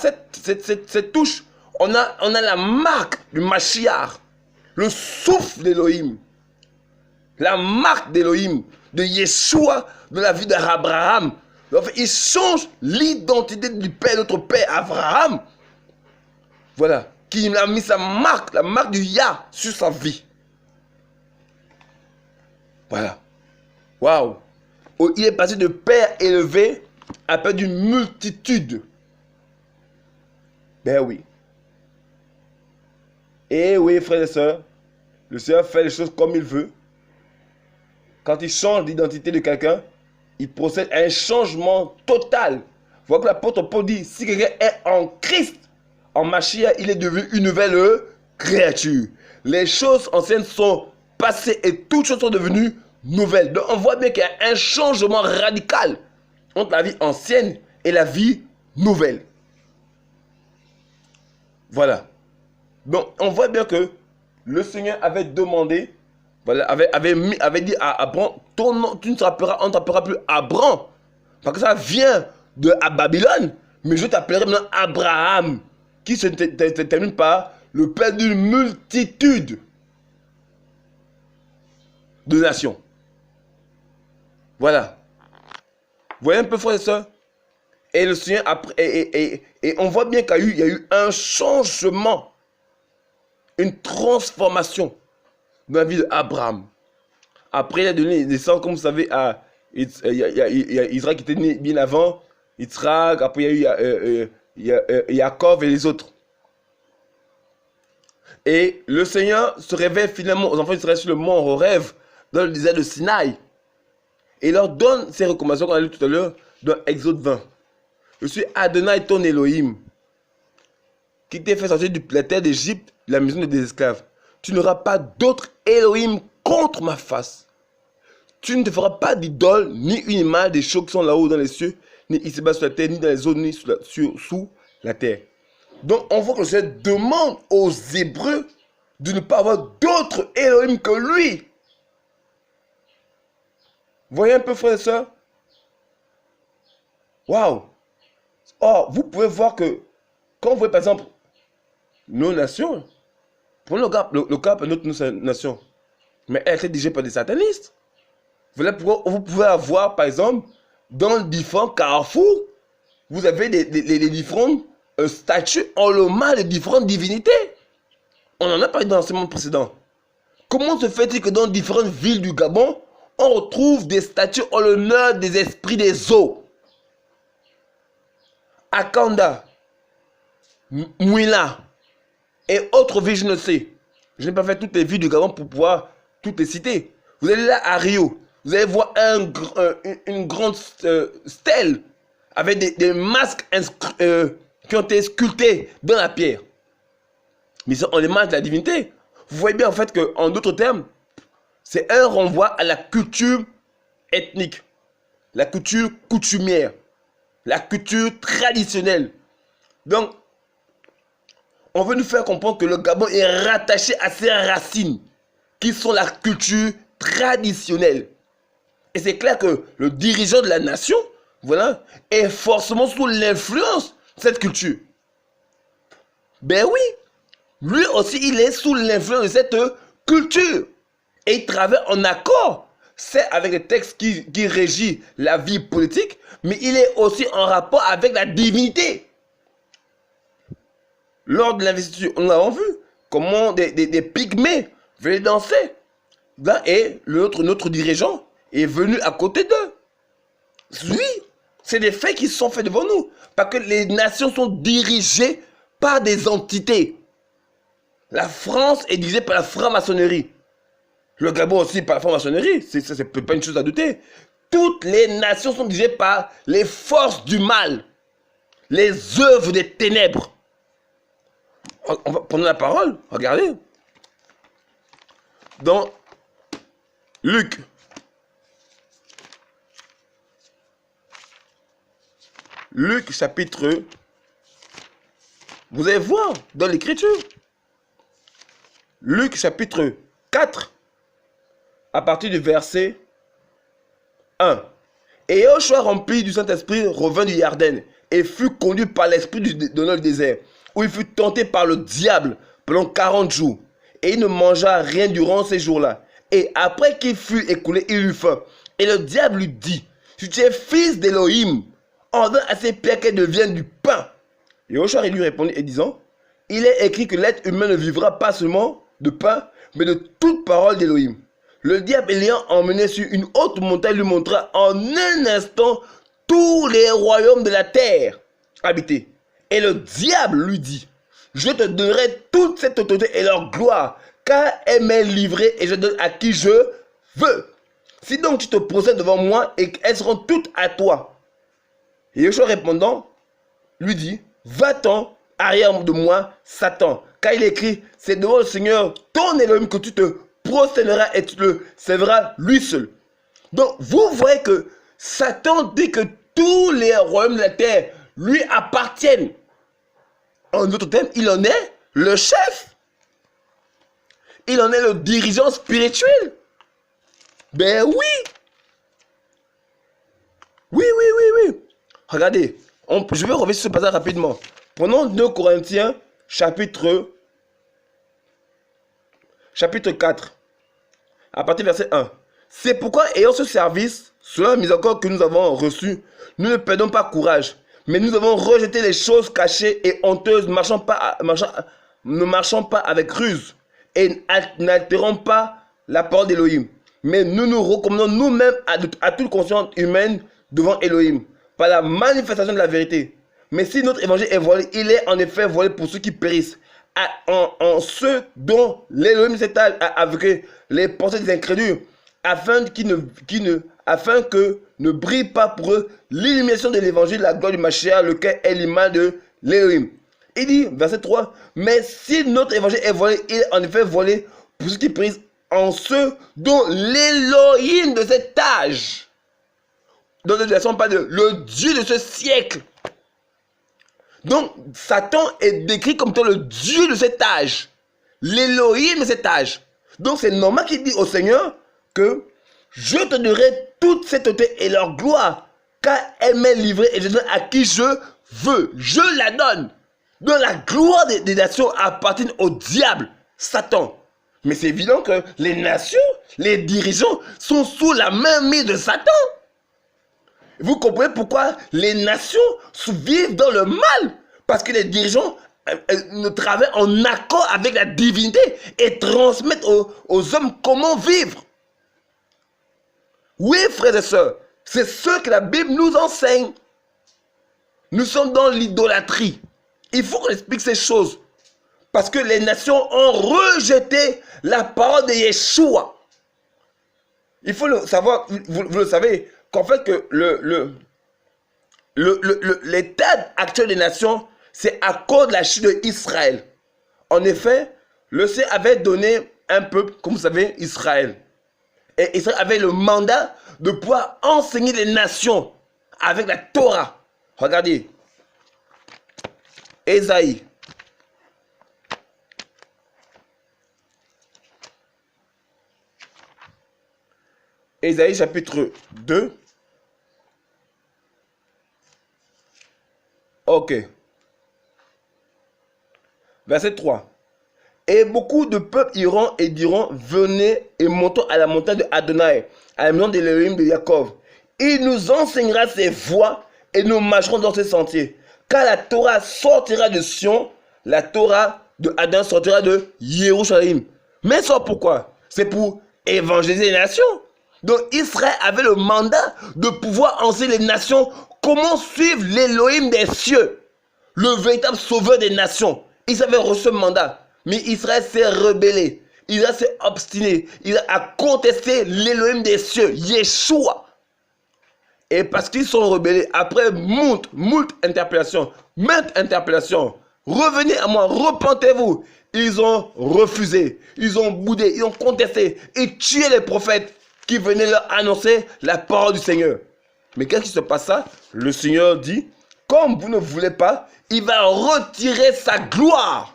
cette touche, on a la marque du Mashiach, le souffle d'Élohim, la marque d'Élohim, de Yeshua, de la vie d'Abraham. Il change l'identité du Père, notre Père Abraham. Voilà, qui a mis sa marque, la marque du Yah sur sa vie. Voilà. Waouh. Il est passé de Père élevé à Père d'une multitude. Ben oui. Et oui, frères et sœurs, le Seigneur fait les choses comme il veut. Quand il change l'identité de quelqu'un, il procède à un changement total. Voilà que l'apôtre Paul dit, si quelqu'un est en Christ, en Mashiach, il est devenu une nouvelle créature. Les choses anciennes sont passées et toutes choses sont devenues nouvelles. Donc on voit bien qu'il y a un changement radical entre la vie ancienne et la vie nouvelle. Voilà. Donc on voit bien que le Seigneur avait demandé, voilà, avait dit à Abraham, ton nom, on ne t'appellera plus Abraham, parce que ça vient de Babylone, mais je t'appellerai maintenant Abraham, qui se termine par le père d'une multitude de nations. Voilà. Vous voyez un peu, frères et sœurs? Et le Seigneur, et on voit bien qu'il y a eu un changement, une transformation dans la vie d'Abraham. Après, il a donné des sangs, comme vous savez, à Israël qui était né bien avant, Yitzhak, après il y a eu Yaakov et les autres. Et le Seigneur se révèle finalement aux enfants d'Israël sur le mont Horeb, dans le désert de Sinaï. Et il leur donne ces recommandations qu'on a lues tout à l'heure dans Exode 20. Je suis Adonai ton Elohim, qui t'ai fait sortir de la terre d'Égypte, la maison des esclaves. Tu n'auras pas d'autre Elohim contre ma face. Tu ne te feras pas d'idole, ni une image des choses qui sont là-haut dans les cieux, ni ici-bas sur la terre, ni dans les eaux, ni sous la terre. Donc on voit que le Seigneur demande aux Hébreux de ne pas avoir d'autre Elohim que lui. Voyez un peu, frères et sœurs? Waouh! Or, vous pouvez voir que, quand vous voyez par exemple nos nations, prenons le cas de notre nation, mais elle était dirigée par des satanistes. Voilà pourquoi vous pouvez avoir, par exemple, dans différents carrefours, vous avez les différentes statues en l'hommage des différentes divinités. On en a parlé dans l'enseignement précédent. Comment se fait-il que dans différentes villes du Gabon, on retrouve des statues en l'honneur des esprits des eaux? Akanda, Mouila et autres villes, je ne sais. Je n'ai pas fait toutes les villes du Gabon pour pouvoir toutes les citer. Vous allez là à Rio, vous allez voir une grande stèle avec des masques qui ont été sculptés dans la pierre. Mais on les marque de la divinité. Vous voyez bien en fait qu'en d'autres termes, c'est un renvoi à la culture ethnique, la culture coutumière, la culture traditionnelle. Donc, on veut nous faire comprendre que le Gabon est rattaché à ses racines, qui sont la culture traditionnelle. Et c'est clair que le dirigeant de la nation, voilà, est forcément sous l'influence de cette culture. Ben oui, lui aussi, il est sous l'influence de cette culture. Et il travaille en accord, c'est avec les textes qui régissent la vie politique, mais il est aussi en rapport avec la divinité. Lors de l'investiture, nous l'avons vu, comment des pygmées venaient danser. Là, et notre dirigeant est venu à côté d'eux. Oui, c'est des faits qui sont faits devant nous. Parce que les nations sont dirigées par des entités. La France est dirigée par la franc-maçonnerie. Le Gabon aussi par la franc-maçonnerie. C'est pas une chose à douter. Toutes les nations sont dirigées par les forces du mal. Les œuvres des ténèbres. On va prendre la parole. Regardez. Dans Luc. Luc chapitre. Vous allez voir dans l'écriture. Luc chapitre 4. À partir du verset 1. Et Joshua rempli du Saint-Esprit revint du Yarden et fut conduit par l'Esprit dans le désert, où il fut tenté par le diable pendant 40 jours. Et il ne mangea rien durant ces jours-là. Et après qu'il fut écoulé, il eut faim. Et le diable lui dit, si tu es fils d'Élohim, ordonne à ces pierres qu'elles deviennent du pain. Et Joshua lui répondit et disant, il est écrit que l'être humain ne vivra pas seulement de pain, mais de toute parole d'Élohim. Le diable l'ayant emmené sur une haute montagne lui montra en un instant tous les royaumes de la terre habités. Et le diable lui dit, je te donnerai toute cette autorité et leur gloire, car elle m'est livrée et je donne à qui je veux. Si donc tu te procèdes devant moi et qu'elles seront toutes à toi. Et Joshua répondant, lui dit, va-t'en arrière de moi, Satan, car il est écrit, c'est devant le Seigneur, ton Elohim, que tu te prosterneras et tu le serviras lui seul. Donc, vous voyez que Satan dit que tous les royaumes de la terre lui appartiennent. En d'autres termes, il en est le chef. Il en est le dirigeant spirituel. Ben oui. Oui. Regardez, je vais revenir sur ce passage rapidement. Prenons 2 Corinthiens, chapitre 4, à partir du verset 1. C'est pourquoi, ayant ce service, selon la mise en cause que nous avons reçu, nous ne perdons pas courage, mais nous avons rejeté les choses cachées et honteuses, ne marchant pas avec ruse, et n'altérons pas la parole d'Élohim. Mais nous nous recommandons nous-mêmes à toute conscience humaine devant Élohim, par la manifestation de la vérité. Mais si notre évangile est voilé, il est en effet voilé pour ceux qui périssent, en ceux dont l'Élohim s'est aveuglé les pensées des incrédules, afin que ne brille pas pour eux l'illumination de l'évangile, la gloire du Mashiach, lequel est l'image de l'Élohim. Il dit, verset 3, mais si notre évangile est voilé, il est en effet voilé pour ceux qui périssent, en ceux dont l'Élohim de cet âge, dont ne laissons pas de le Dieu de ce siècle. Donc, Satan est décrit comme étant le Dieu de cet âge, l'Élohim de cet âge. Donc, c'est normal qu'il dit au Seigneur que je te donnerai toute cette autorité et leur gloire, car elle m'est livrée et je donne à qui je veux. Je la donne. Donc, la gloire des nations appartient au diable, Satan. Mais c'est évident que les nations, les dirigeants sont sous la mainmise de Satan. Vous comprenez pourquoi les nations vivent dans le mal? Parce que les dirigeants ne travaillent en accord avec la divinité et transmettent aux hommes comment vivre. Oui, frères et sœurs, c'est ce que la Bible nous enseigne. Nous sommes dans l'idolâtrie. Il faut qu'on explique ces choses. Parce que les nations ont rejeté la parole de Yeshua. Il faut le savoir, vous le savez, qu'en fait que l'état actuel des nations, c'est à cause de la chute d'Israël. En effet, le Seigneur avait donné un peuple, comme vous savez, Israël. Et Israël avait le mandat de pouvoir enseigner les nations avec la Torah. Regardez. Ésaïe. Ésaïe chapitre 2. Ok. Verset 3. Et beaucoup de peuples iront et diront, venez et montons à la montagne de Adonai, à la maison de l'Élohim de Jacob. Il nous enseignera ses voies et nous marcherons dans ses sentiers. Car la Torah sortira de Sion, la Torah de Adam sortira de Jérusalem. Mais ça pourquoi? C'est pour évangéliser les nations. Donc Israël avait le mandat de pouvoir enseigner les nations comment suivre l'Élohim des cieux, le véritable sauveur des nations. Ils avaient reçu ce mandat. Mais Israël s'est rebellé. Israël s'est obstiné. Il a contesté l'Élohim des cieux, Yeshua. Et parce qu'ils sont rebellés, après moult interpellations, maintes interpellations, revenez à moi, repentez-vous. Ils ont refusé, ils ont boudé, ils ont contesté et tué les prophètes qui venaient leur annoncer la parole du Seigneur. Mais qu'est-ce qui se passa? Le Seigneur dit, comme vous ne voulez pas, il va retirer sa gloire.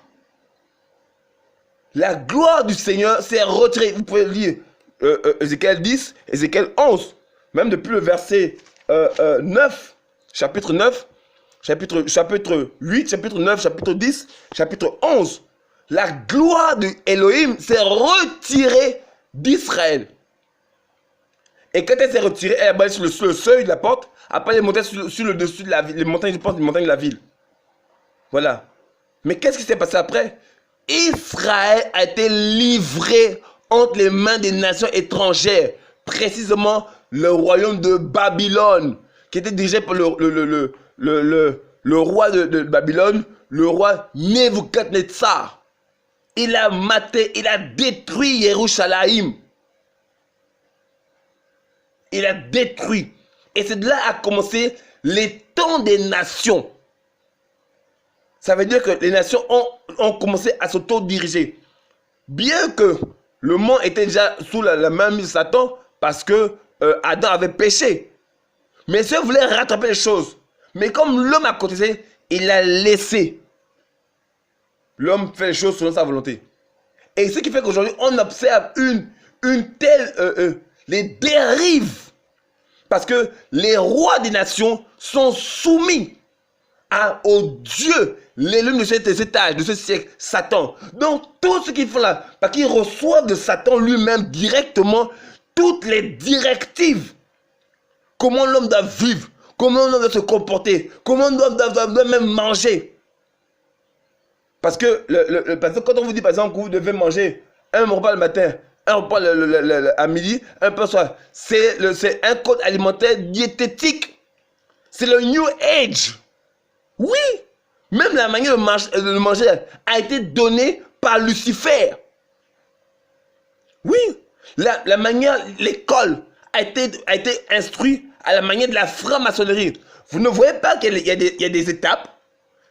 La gloire du Seigneur s'est retirée. Vous pouvez lire Ézéchiel 10, Ézéchiel 11, même depuis le verset 9, chapitre 9, chapitre 8, chapitre 9, chapitre 10, chapitre 11. La gloire de Elohim s'est retirée d'Israël. Et quand elle s'est retirée, elle est allée sur le seuil de la porte. Après, elle est montée sur le dessus de la ville, les montagnes, je pense, les montagnes de la ville. Voilà. Mais qu'est-ce qui s'est passé après? Israël a été livré entre les mains des nations étrangères, précisément le royaume de Babylone, qui était dirigé par le roi de Babylone, le roi Nebuchadnezzar. Il a maté, il a détruit Yerushalayim. Il a détruit. Et c'est de là a commencé les temps des nations. Ça veut dire que les nations ont commencé à s'auto-diriger. Bien que le monde était déjà sous la main de Satan, parce que Adam avait péché. Mais Dieu voulait rattraper les choses. Mais comme l'homme a contesté, il a laissé. L'homme fait les choses selon sa volonté. Et ce qui fait qu'aujourd'hui, on observe une telle... les dérives. Parce que les rois des nations sont soumis au Dieu, l'élu de cet étage, de ce siècle, Satan. Donc, tout ce qu'ils font là, parce qu'ils reçoivent de Satan lui-même directement toutes les directives. Comment l'homme doit vivre, comment l'homme doit se comporter, comment l'homme doit même manger. Parce que quand on vous dit, par exemple, que vous devez manger un repas le matin, un repas à midi, un repas le soir, c'est un code alimentaire diététique. C'est le New Age. Oui, même la manière de manger a été donnée par Lucifer. Oui, la manière, l'école a été instruite à la manière de la franc-maçonnerie. Vous ne voyez pas qu'il y a des étapes.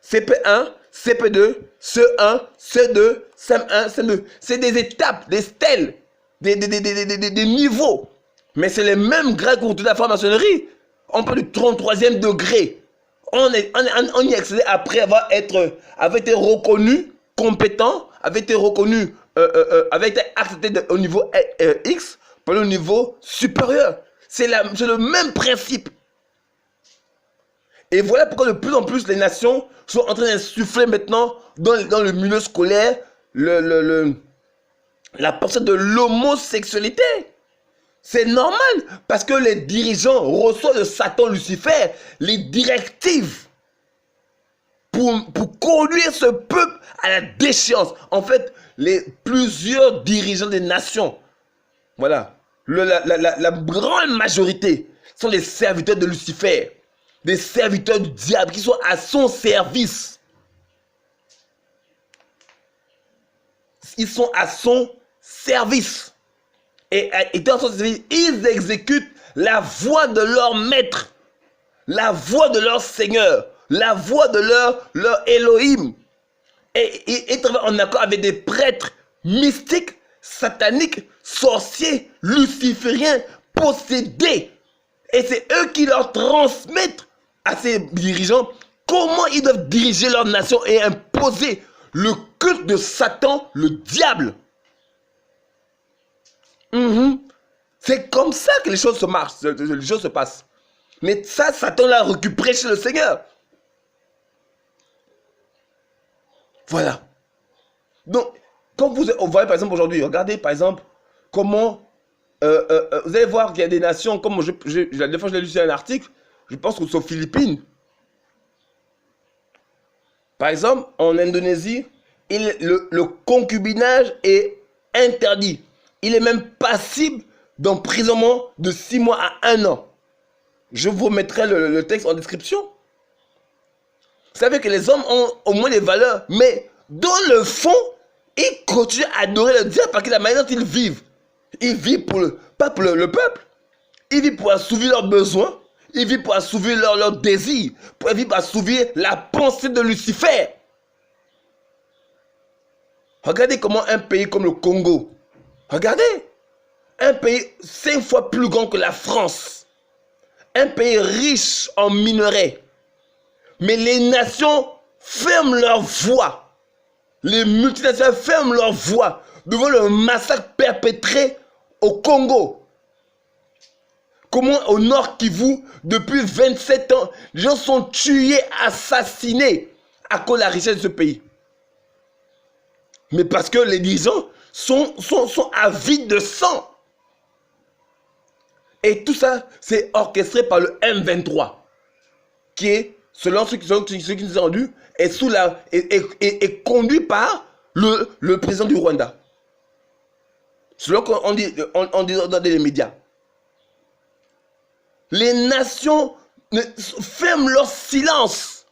CP1, CP2, CE1, C2, CM1, CM2. C'est des étapes, des stèles, des niveaux. Mais c'est les mêmes grades que de la franc-maçonnerie. On parle du 33e degré. On y accède après avoir été reconnu compétent, avait été reconnu, avait été accepté au niveau X, par le niveau supérieur. C'est le même principe. Et voilà pourquoi de plus en plus les nations sont en train d'insuffler maintenant dans le milieu scolaire la pensée de l'homosexualité. C'est normal, parce que les dirigeants reçoivent de Satan Lucifer les directives pour conduire ce peuple à la déchéance. En fait, plusieurs dirigeants des nations, voilà, la grande majorité sont des serviteurs de Lucifer, des serviteurs du diable qui sont à son service. Ils sont à son service. Et dans son service, ils exécutent la voix de leur maître, la voix de leur Seigneur, la voix de leur Elohim. Et ils travaillent en accord avec des prêtres mystiques, sataniques, sorciers, lucifériens, possédés. Et c'est eux qui leur transmettent à ces dirigeants comment ils doivent diriger leur nation et imposer le culte de Satan, le diable. C'est comme ça que les choses se passent. Mais ça, Satan l'a récupéré chez le Seigneur. Voilà. Donc, quand vous voyez par exemple aujourd'hui, regardez par exemple comment vous allez voir qu'il y a des nations, comme la dernière fois je l'ai lu sur un article, je pense que c'est aux Philippines. Par exemple, en Indonésie, le concubinage est interdit. Il est même passible d'emprisonnement de 6 mois à 1 an. Je vous mettrai le texte en description. Vous savez que les hommes ont au moins des valeurs, mais dans le fond, Ils continuent à adorer le diable parce que la manière dont ils vivent pas pour le peuple. Ils vivent pour assouvir leurs besoins. Ils vivent pour assouvir leurs désirs. Ils vivent pour assouvir la pensée de Lucifer. Regardez comment un pays comme le Congo, regardez, un pays 5 fois plus grand que la France, un pays riche en minerais, mais les nations ferment leur voix. Les multinationales ferment leur voix devant le massacre perpétré au Congo. Comment au Nord Kivu, depuis 27 ans, les gens sont tués, assassinés à cause de la richesse de ce pays. Mais parce que les dirigeants sont avides de sang. Et tout ça, c'est orchestré par le M23, qui est, selon ceux qui nous ont rendus, est conduit par le président du Rwanda. Selon qu'on dit dans les médias. Les nations ferment leur silence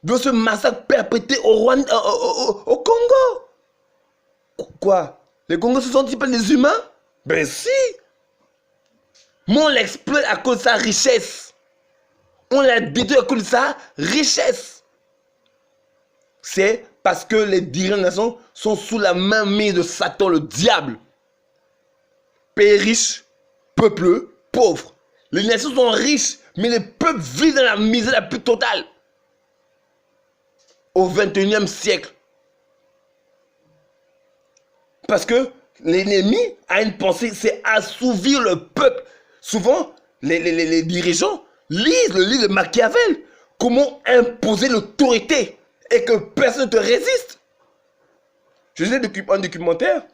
de ce massacre perpétré au Rwanda, au Congo. Quoi? Les Congolais se sont-ils pas des humains? Ben si! Mais on l'exploite à cause de sa richesse. On la détruit à cause de sa richesse. C'est parce que les dirigeants de la nation sont sous la main mise de Satan, le diable. Pays riche, peuple pauvre. Les nations sont riches, mais les peuples vivent dans la misère la plus totale. Au XXIe siècle. Parce que l'ennemi a une pensée, c'est assouvir le peuple. Souvent, les dirigeants lisent le livre de Machiavel. Comment imposer l'autorité et que personne ne te résiste. Je lisais un documentaire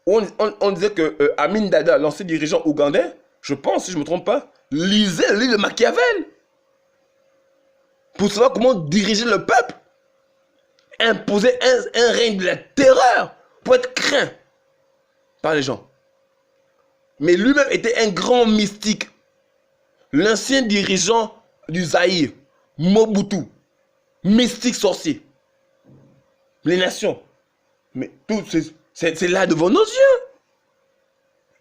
où on disait que Amin Dada, l'ancien dirigeant ougandais, je pense, si je ne me trompe pas, lisait le livre de Machiavel. Pour savoir comment diriger le peuple. Imposer un règne de la terreur pour être craint par les gens. Mais lui-même était un grand mystique. L'ancien dirigeant du Zaïre, Mobutu, mystique sorcier. Les nations. Mais tout c'est là devant nos yeux.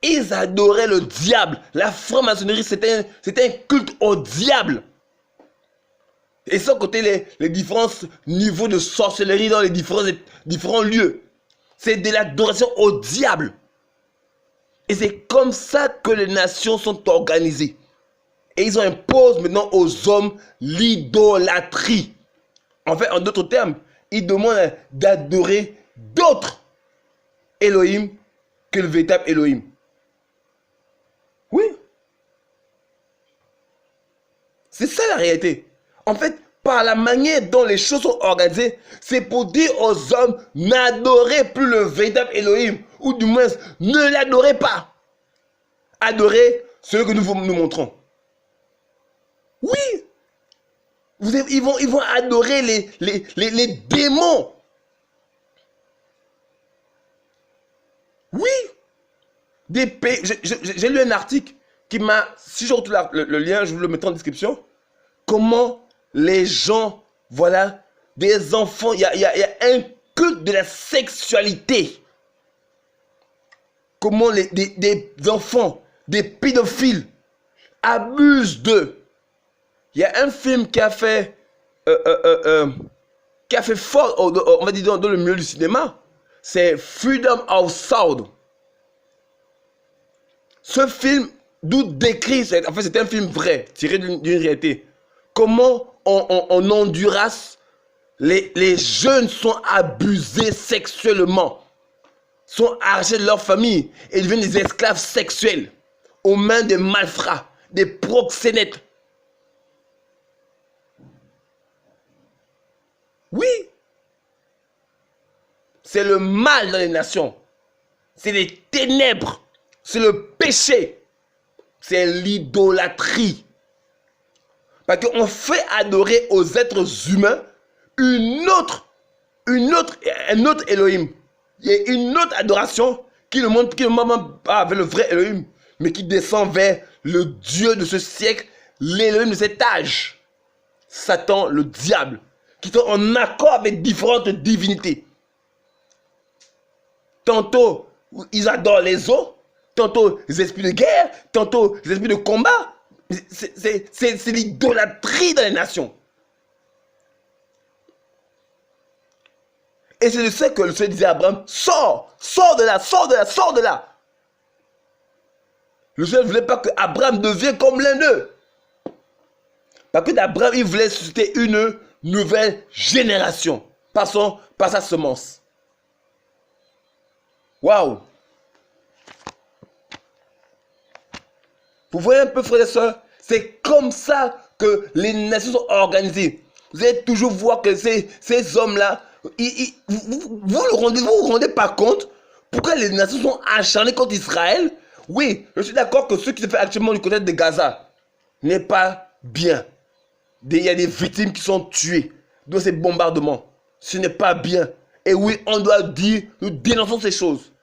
Ils adoraient le diable. La franc-maçonnerie, c'était un culte au diable. Et sans compter les différents niveaux de sorcellerie dans les différents lieux. C'est de l'adoration au diable. Et c'est comme ça que les nations sont organisées. Et ils imposent maintenant aux hommes l'idolâtrie. En fait, en d'autres termes, ils demandent d'adorer d'autres Elohim que le véritable Elohim. Oui. C'est ça la réalité. En fait, par la manière dont les choses sont organisées, c'est pour dire aux hommes, n'adorez plus le véritable Elohim, ou du moins, ne l'adorez pas. Adorez ce que nous montrons. Oui. Ils vont adorer les démons. Oui. J'ai lu un article qui m'a, si je retrouve le lien, je vous le mettrai en description. Comment les gens, voilà, des enfants, il y a un culte de la sexualité. Comment des enfants, des pédophiles abusent d'eux. Il y a un film qui a fait fort, on va dire dans le milieu du cinéma. C'est Freedom of Sound. Ce film d'où décrit, en fait c'est un film vrai, tiré d'une réalité. Comment en Honduras, les jeunes sont abusés sexuellement, sont arrachés de leur famille et deviennent des esclaves sexuels aux mains des malfrats, des proxénètes. Oui, c'est le mal dans les nations, c'est les ténèbres, c'est le péché, c'est l'idolâtrie. Parce qu'on fait adorer aux êtres humains un autre Elohim. Il y a une autre adoration qui ne montre pas vers le vrai Elohim, mais qui descend vers le Dieu de ce siècle, l'Elohim de cet âge. Satan, le diable, qui sont en accord avec différentes divinités. tantôt ils adorent les eaux, tantôt les esprits de guerre, tantôt les esprits de combat. C'est l'idolâtrie dans les nations. Et c'est de ça que le Seigneur disait à Abraham, sors de là, sors de là, sors de là. Le Seigneur ne voulait pas que Abraham devienne comme l'un d'eux. Parce que d'Abraham, il voulait susciter une nouvelle génération par sa semence. Waouh! Vous voyez un peu, frères et sœurs, c'est comme ça que les nations sont organisées. Vous allez toujours voir que ces hommes-là, vous ne vous rendez pas compte pourquoi les nations sont acharnées contre Israël? Oui, je suis d'accord que ce qui se fait actuellement du côté de Gaza n'est pas bien. Il y a des victimes qui sont tuées dans ces bombardements. Ce n'est pas bien. Et oui, on doit dire, nous dénonçons ces choses.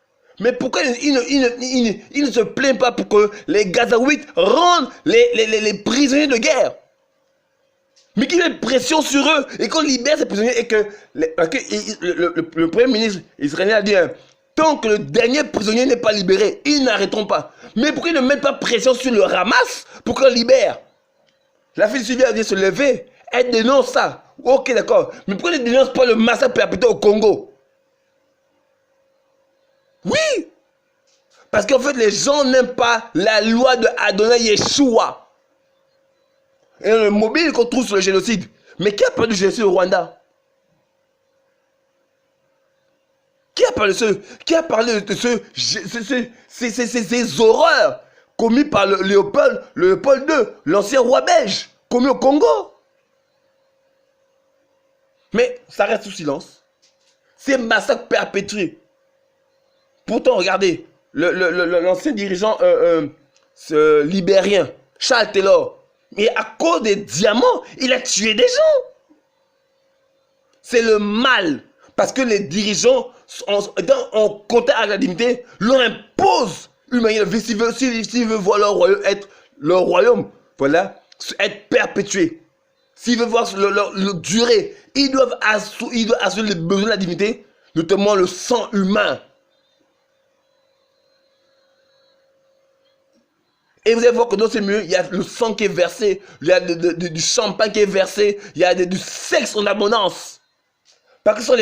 Mais pourquoi il ne se plaint pas pour que les Gazaouites rendent les prisonniers de guerre? Mais qu'il y ait une pression sur eux et qu'on libère ces prisonniers et que le premier ministre israélien a dit, tant que le dernier prisonnier n'est pas libéré, ils n'arrêteront pas. Mais pourquoi ils ne mettent pas pression sur le Hamas pour qu'on libère? La fille suivie a dit se lever, elle dénonce ça. Ok, d'accord. Mais pourquoi ils ne dénoncent pas le massacre perpétré au Congo? Oui. Parce qu'en fait, les gens n'aiment pas la loi de Adonai Yeshua. Et le mobile qu'on trouve sur le génocide. Mais qui a parlé du génocide au Rwanda? Qui a parlé de ces horreurs commises par Léopold II, l'ancien roi belge, commis au Congo? Mais ça reste sous silence. Ces massacres perpétrés. Pourtant, regardez, l'ancien dirigeant libérien, Charles Taylor, et à cause des diamants, il a tué des gens. C'est le mal. Parce que les dirigeants, en contact avec la divinité, leur imposent une manière de vivre. S'ils veulent voir leur royaume être leur royaume, voilà, être perpétué. S'ils veulent voir leur durée, ils doivent assurer les besoins de la divinité, notamment le sang humain. Et vous allez voir que dans ces murs, il y a le sang qui est versé, il y a du champagne qui est versé, il y a du sexe en abondance. Parce que ce sont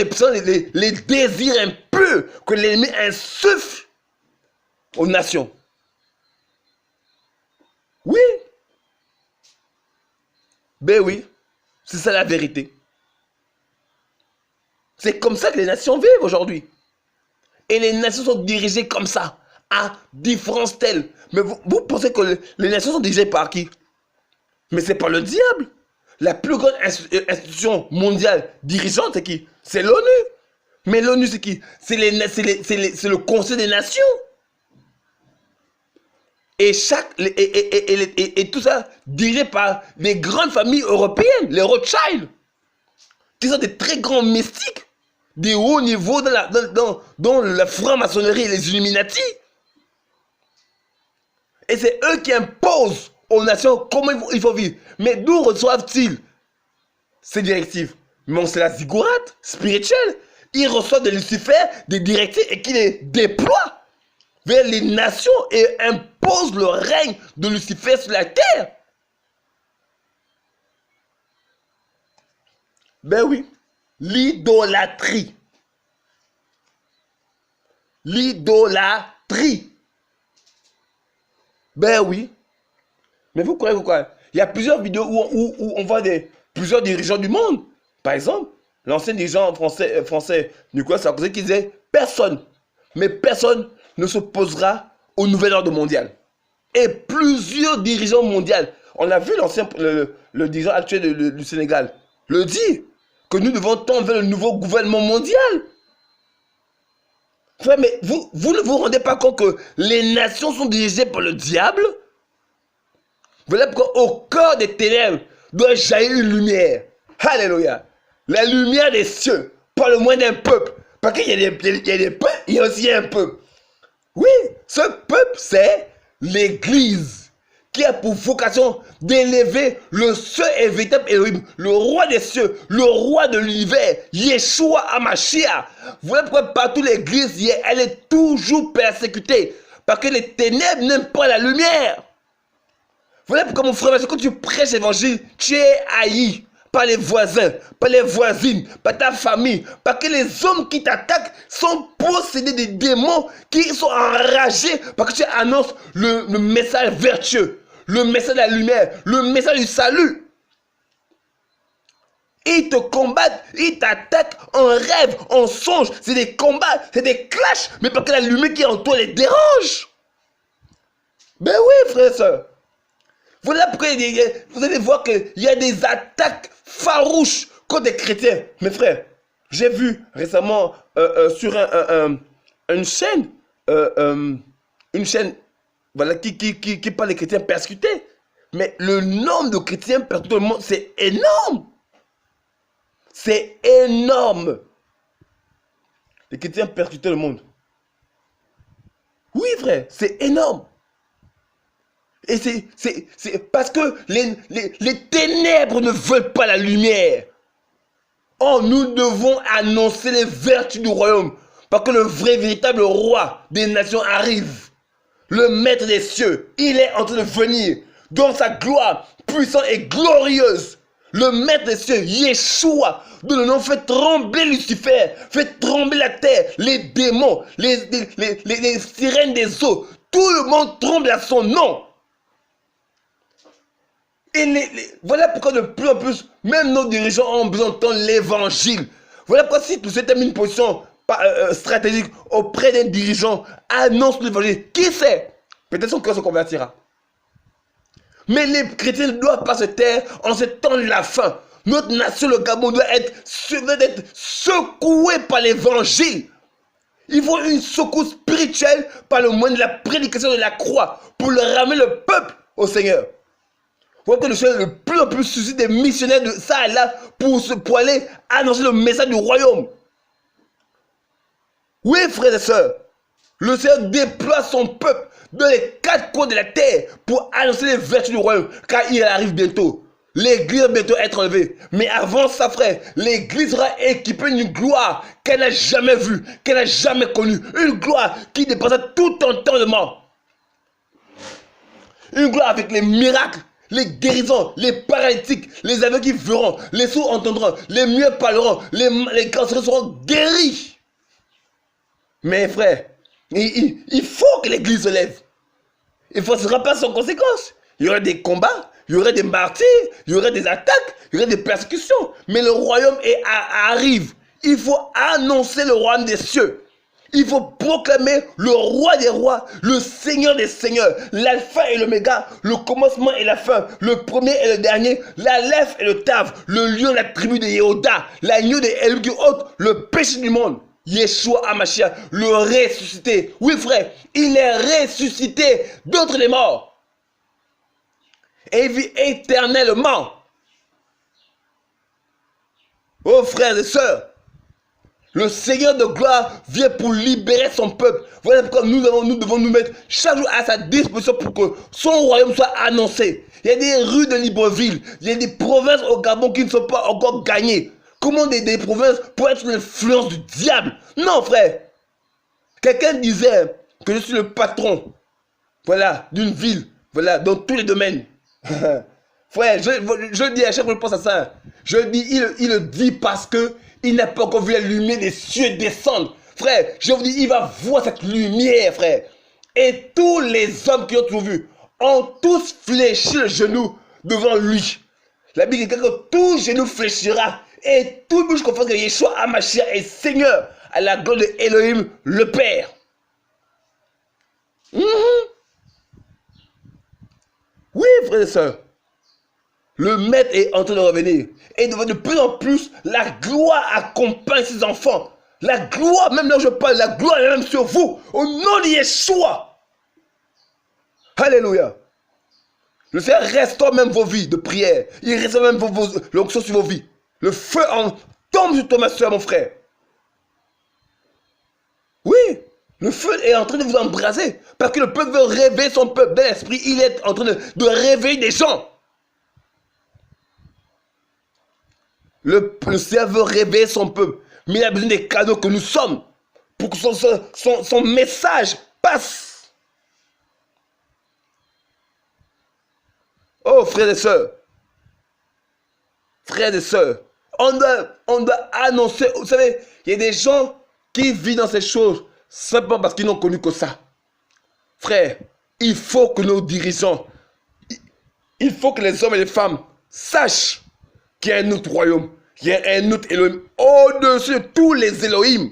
les désirs impurs que l'ennemi insuffle aux nations. Oui. Ben oui, c'est ça la vérité. C'est comme ça que les nations vivent aujourd'hui. Et les nations sont dirigées comme ça, à différents stèles. Mais vous pensez que les nations sont dirigées par qui? Mais c'est par le diable. La plus grande institution mondiale dirigeante, c'est qui? C'est l'ONU. Mais l'ONU, c'est qui? C'est le Conseil des Nations. Et tout ça dirigé par les grandes familles européennes, les Rothschild, qui sont des très grands mystiques, des hauts niveaux dans la franc-maçonnerie et les Illuminati. Et c'est eux qui imposent aux nations comment il faut vivre. Mais d'où reçoivent-ils ces directives? Mais c'est la ziggourate spirituelle. Ils reçoivent de Lucifer des directives et qui les déploient vers les nations et imposent le règne de Lucifer sur la terre. Ben oui, l'idolâtrie. L'idolâtrie. Ben oui. Mais vous croyez quoi? Il y a plusieurs vidéos où on voit plusieurs dirigeants du monde. Par exemple, l'ancien dirigeant français Nicolas Sarkozy qui disait personne, mais personne ne s'opposera au nouvel ordre mondial. Et plusieurs dirigeants mondiaux, on a vu le dirigeant actuel du Sénégal, le dit, que nous devons tendre vers le nouveau gouvernement mondial. Frère, mais vous ne vous rendez pas compte que les nations sont dirigées par le diable? Voilà pourquoi au cœur des ténèbres doit jaillir une lumière. Alléluia. La lumière des cieux, pas le moins d'un peuple. Parce qu'il y a des peuples, il y a aussi un peuple. Oui, ce peuple, c'est l'Église qui a pour vocation d'élever le seul et véritable Elohim, le roi des cieux, le roi de l'univers, Yeshua HaMashiach. Voilà pourquoi partout l'église, elle est toujours persécutée, parce que les ténèbres n'aiment pas la lumière. Voilà pourquoi mon frère, quand tu prêches l'évangile, tu es haï par les voisins, par les voisines, par ta famille, parce que les hommes qui t'attaquent sont possédés des démons qui sont enragés parce que tu annonces le message vertueux, le message de la lumière, le message du salut. Ils te combattent, ils t'attaquent en rêve, en songe. C'est des combats, c'est des clashs, mais parce que la lumière qui est en toi les dérange. Ben oui, frère et soeur. Voilà pourquoi vous allez voir qu'il y a des attaques farouches contre des chrétiens. Mes frères, j'ai vu récemment sur une chaîne, voilà, qui parle des chrétiens persécutés. Mais le nombre de chrétiens persécutés dans le monde, c'est énorme. C'est énorme. Les chrétiens persécutés dans le monde. Oui, frère, c'est énorme. Et c'est parce que les ténèbres ne veulent pas la lumière. Oh, nous devons annoncer les vertus du royaume. Parce que le vrai, véritable roi des nations arrive. Le maître des cieux, il est en train de venir. Dans sa gloire puissante et glorieuse. Le maître des cieux, Yeshua, dont le nom fait trembler Lucifer, fait trembler la terre, les démons, les sirènes des eaux. Tout le monde tremble à son nom. Et voilà pourquoi de plus en plus, même nos dirigeants ont besoin d'entendre l'évangile. Voilà pourquoi si tu souhaites une position stratégique auprès d'un dirigeant, annonce l'évangile. Qui sait? Peut-être son cœur se convertira. Mais les chrétiens ne doivent pas se taire en ce temps de la fin. Notre nation, le Gabon, doit être secouée par l'évangile. Il faut une secousse spirituelle par le moyen de la prédication de la croix pour le ramener le peuple au Seigneur. Vous voyez que le Seigneur de plus en plus suscite des missionnaires de ça et là pour aller annoncer le message du royaume. Oui, frères et sœurs, le Seigneur déploie son peuple dans les quatre coins de la terre pour annoncer les vertus du royaume, car il arrive bientôt. L'église va bientôt être enlevée. Mais avant ça, frère, l'église sera équipée d'une gloire qu'elle n'a jamais vue, qu'elle n'a jamais connue. Une gloire qui dépassera tout entendement. Une gloire avec les miracles, les guérisons, les paralytiques, les aveugles qui verront, les sourds entendront, les muets parleront, les cancéreux seront guéris. Mais frère, il faut que l'église se lève. Il ne sera pas sans conséquence. Il y aura des combats, il y aurait des martyrs, il y aurait des attaques, il y aurait des persécutions. Mais le royaume arrive. Il faut annoncer le royaume des cieux. Il faut proclamer le roi des rois, le seigneur des seigneurs, l'alpha et l'oméga, le commencement et la fin, le premier et le dernier, l'Aleph et le Tav, le lion de la tribu de Yehuda, l'agneau des Elohim qui ôte le péché du monde. Yeshua HaMashiach, le ressuscité. Oui frère, il est ressuscité d'entre les morts. Et il vit éternellement. Oh frères et sœurs, le Seigneur de gloire vient pour libérer son peuple. Voilà pourquoi nous devons nous mettre chaque jour à sa disposition pour que son royaume soit annoncé. Il y a des rues de Libreville, il y a des provinces au Gabon qui ne sont pas encore gagnées. Comment des provinces pour être sous l'influence du diable? Non, frère. Quelqu'un disait que je suis le patron, voilà, d'une ville, voilà, dans tous les domaines. Frère, je dis à chaque fois que je pense à ça, je dis, il le dit parce que il n'a pas encore vu la lumière des cieux descendre. Frère, je vous dis, il va voir cette lumière, frère. Et tous les hommes qui ont tout vu ont tous fléchi le genou devant lui. La Bible dit que tout genou fléchira et tout bouche confesse que Yeshua HaMashiach est Seigneur à la gloire de Elohim, le Père. Oui, frères et sœurs. Le maître est en train de revenir. Et de plus en plus, la gloire accompagne ses enfants. La gloire, même là où je parle, la gloire est même sur vous. Au nom de Yeshua. Alléluia. Le Seigneur restaure même vos vies de prière. Il restaure même l'onction sur vos vies. Le feu tombe sur toi, ma soeur, mon frère. Oui, Le feu est en train de vous embraser. Parce que le peuple veut réveiller son peuple. Dans l'esprit, il est en train de réveiller des gens. Le Seigneur veut réveiller son peuple. Mais il a besoin des cadeaux que nous sommes. Pour que son message passe. Oh, frères et sœurs. Frères et sœurs. On doit annoncer. Vous savez, il y a des gens qui vivent dans ces choses simplement parce qu'ils n'ont connu que ça. Frère, il faut que nos dirigeants, il faut que les hommes et les femmes sachent qu'il y a un autre royaume, qu'il y a un autre Elohim au-dessus de tous les Elohim.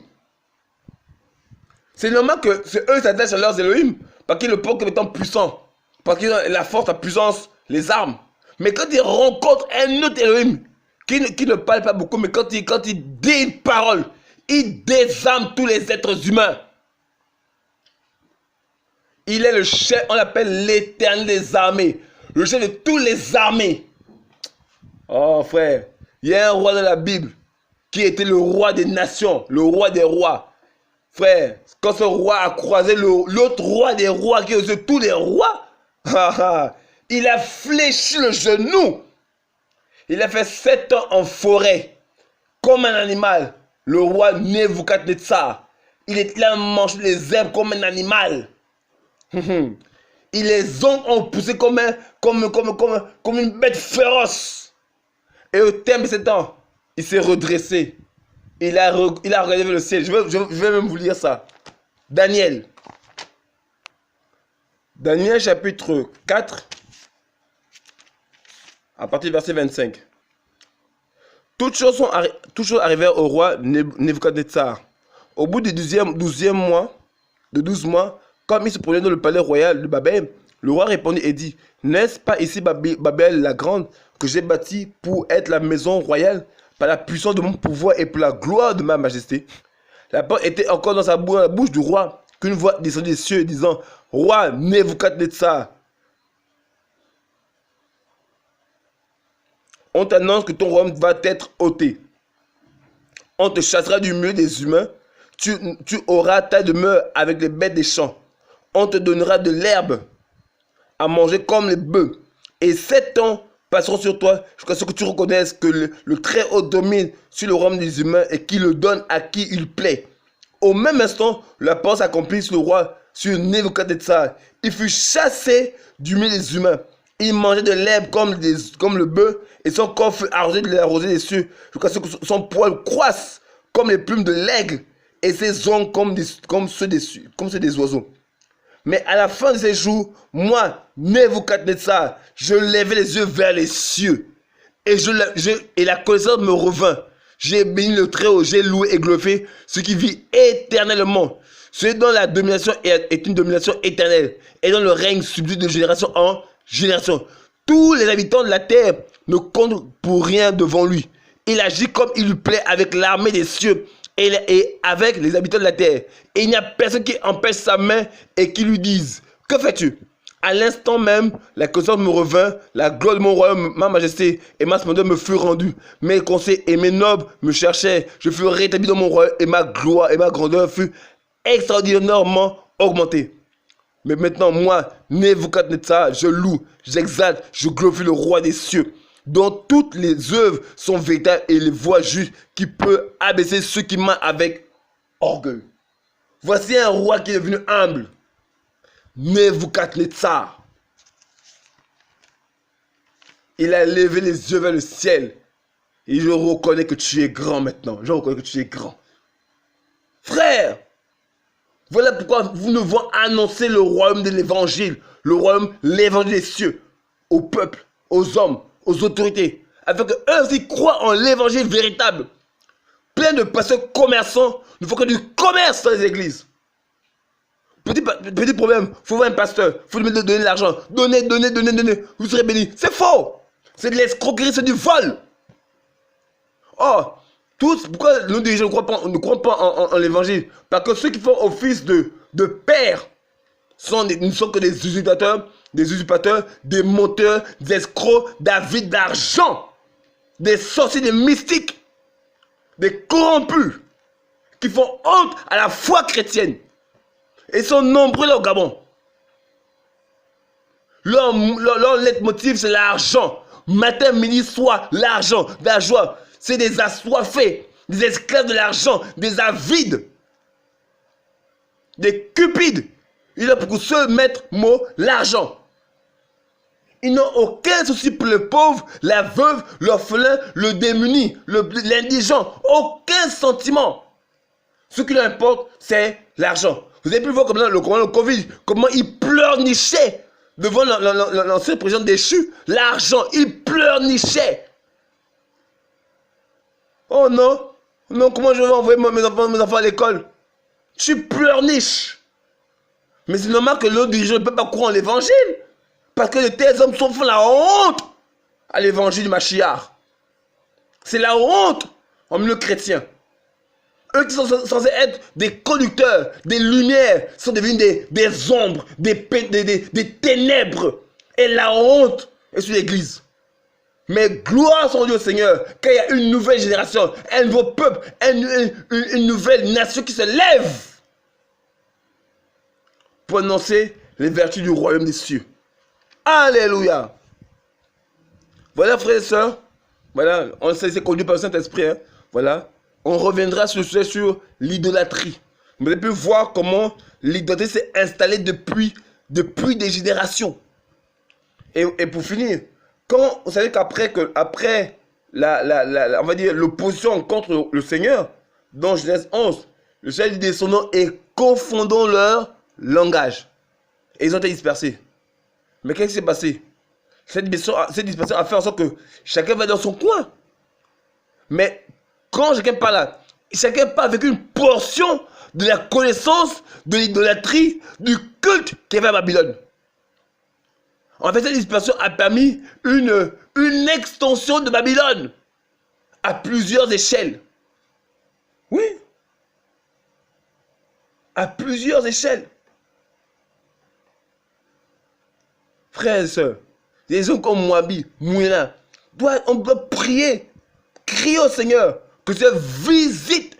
C'est normal que eux s'attachent à leurs Elohim parce qu'ils le pensent comme étant puissant, parce qu'ils ont la force, la puissance, les armes. Mais quand ils rencontrent un autre Elohim qui ne parle pas beaucoup, mais quand il dit une parole, il désarme tous les êtres humains. Il est le chef, on l'appelle l'Éternel des armées, le chef de toutes les armées. Oh frère, il y a un roi dans la Bible qui était le roi des nations, le roi des rois. Frère, quand ce roi a croisé l'autre roi des rois qui est au-dessus de tous les rois, il a fléchi le genou. Il a fait 7 ans en forêt, comme un animal. Le roi Nebuchadnezzar, il est là à manger les herbes comme un animal. Et les ongles ont poussé comme une bête féroce. Et au terme de 7 ans, il s'est redressé. Il a regardé vers le ciel. Je vais même vous lire ça. Daniel. Daniel chapitre 4, à partir du verset 25. Toutes choses arrivèrent au roi Nebuchadnezzar. Au bout du 12e mois, comme il se promenait dans le palais royal de Babel, le roi répondit et dit, n'est-ce pas ici Babel la grande que j'ai bâtie pour être la maison royale par la puissance de mon pouvoir et pour la gloire de ma majesté? La parole était encore dans la bouche du roi qu'une voix descendit des cieux disant, roi Nebuchadnezzar, on t'annonce que ton royaume va être ôté. On te chassera du milieu des humains. Tu auras ta demeure avec les bêtes des champs. On te donnera de l'herbe à manger comme les bœufs. Et 7 ans passeront sur toi jusqu'à ce que tu reconnaisses que le Très-Haut domine sur le royaume des humains et qu'il le donne à qui il plaît. Au même instant, la parole s'accomplit sur le roi, sur Nebuchadnezzar. Il fut chassé du milieu des humains. Il mangeait de l'herbe comme le bœuf et son corps fut arrosé de la rosée des cieux jusqu'à ce que son poil croisse comme les plumes de l'aigle et ses ongles comme ceux des oiseaux. Mais à la fin de ces jours, moi, Nebuchadnezzar, je levai les yeux vers les cieux et la connaissance me revint. J'ai béni le Très-Haut, j'ai loué et glorifié ce qui vit éternellement. Celui dont la domination est une domination éternelle et dont le règne subsiste de génération en génération. Tous les habitants de la terre ne comptent pour rien devant lui. Il agit comme il lui plaît avec l'armée des cieux et avec les habitants de la terre. Et il n'y a personne qui empêche sa main et qui lui dise, que fais-tu? À l'instant même, la connaissance me revint, la gloire de mon royaume, ma majesté et ma splendeur me furent rendues. Mes conseils et mes nobles me cherchaient. Je fus rétabli dans mon royaume et ma gloire et ma grandeur furent extraordinairement augmentées. Mais maintenant, moi, Nebuchadnezzar, je loue, j'exalte, je glorifie le roi des cieux, dont toutes les œuvres sont véritables et les voies justes qui peut abaisser ceux qui mentent avec orgueil. Voici un roi qui est devenu humble. Nebuchadnezzar. Il a levé les yeux vers le ciel. Et je reconnais que tu es grand maintenant. Je reconnais que tu es grand. Frère, voilà pourquoi nous devons annoncer le royaume de l'évangile. Le royaume, l'évangile des cieux. Au peuple, aux hommes, aux autorités. Afin qu'eux aussi croient en l'évangile véritable. Plein de pasteurs commerçants ne font que du commerce dans les églises. Petit problème, il faut voir un pasteur, il faut lui donner de l'argent. Donnez, vous serez bénis. C'est faux. C'est de l'escroquerie, c'est du vol. Oh, pourquoi nous dirigeants ne croient pas en l'évangile? Parce que ceux qui font office de père ne sont que des usurpateurs, des menteurs, des escrocs, d'avides d'argent, des sorciers, des mystiques, des corrompus, qui font honte à la foi chrétienne. Et ils sont nombreux là au Gabon. Leur leitmotiv, c'est l'argent. Matin, midi, soir, l'argent, la joie. C'est des assoiffés, des esclaves de l'argent, des avides, des cupides. Il a pour se mettre mot l'argent. Ils n'ont aucun souci pour le pauvre, la veuve, l'orphelin, le démuni, l'indigent. Aucun sentiment. Ce qui leur importe, c'est l'argent. Vous avez pu voir comment le Covid, comment il pleurnichait devant l'ancien président déchu. L'argent, il pleurnichait. Oh non, non, comment je vais envoyer mes enfants à l'école? Tu pleurniches. Mais c'est normal que l'autre dirigeant ne peut pas croire en l'évangile. Parce que de tels hommes font la honte à l'évangile du Mashiach. C'est la honte en milieu chrétien. Eux qui sont censés être des conducteurs, des lumières, sont devenus des ombres, des ténèbres. Et la honte est sur l'église. Mais gloire soit Dieu au Seigneur, car il y a une nouvelle génération, un nouveau peuple, une nouvelle nation qui se lève pour annoncer les vertus du royaume des cieux. Alléluia. Voilà, frères et sœurs. Voilà, on s'est conduit par le Saint-Esprit. Hein. Voilà. On reviendra sur le sujet sur l'idolâtrie. Vous avez pu voir comment l'idolâtrie s'est installée depuis des générations. Et pour finir, quand vous savez qu'après on va dire l'opposition contre le Seigneur, dans Genèse 11, le Seigneur dit descendons et confondons leur langage. Et ils ont été dispersés. Mais qu'est-ce qui s'est passé? Cette dispersion a fait en sorte que chacun va dans son coin. Mais quand chacun parle là, chacun parle avec une portion de la connaissance de l'idolâtrie, du culte qu'il y avait à Babylone. En fait, cette dispersion a permis une extension de Babylone à plusieurs échelles. Oui. À plusieurs échelles. Frères et sœurs, les gens comme Moabi, Mouina, on doit prier, crier au Seigneur que Dieu visite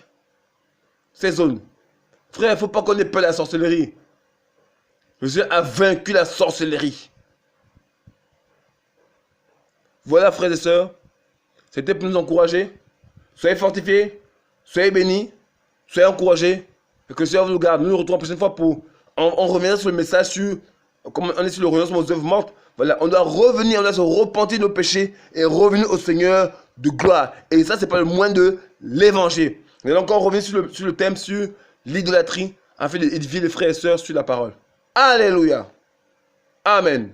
ces zones. Frère, il ne faut pas qu'on ait peur de la sorcellerie. Dieu a vaincu la sorcellerie. Voilà, frères et sœurs, c'était pour nous encourager. Soyez fortifiés, soyez bénis, soyez encouragés. Et que le Seigneur vous garde. Nous nous retrouvons la prochaine fois pour... On reviendra sur le message sur... Comme on est sur le renoncement aux œuvres mortes, voilà, on doit revenir, on doit se repentir de nos péchés et revenir au Seigneur de gloire. Et ça, c'est pas le moins de l'évangile. On va encore revenir sur le thème, sur l'idolâtrie, afin d'édifier les frères et sœurs sur la parole. Alléluia. Amen.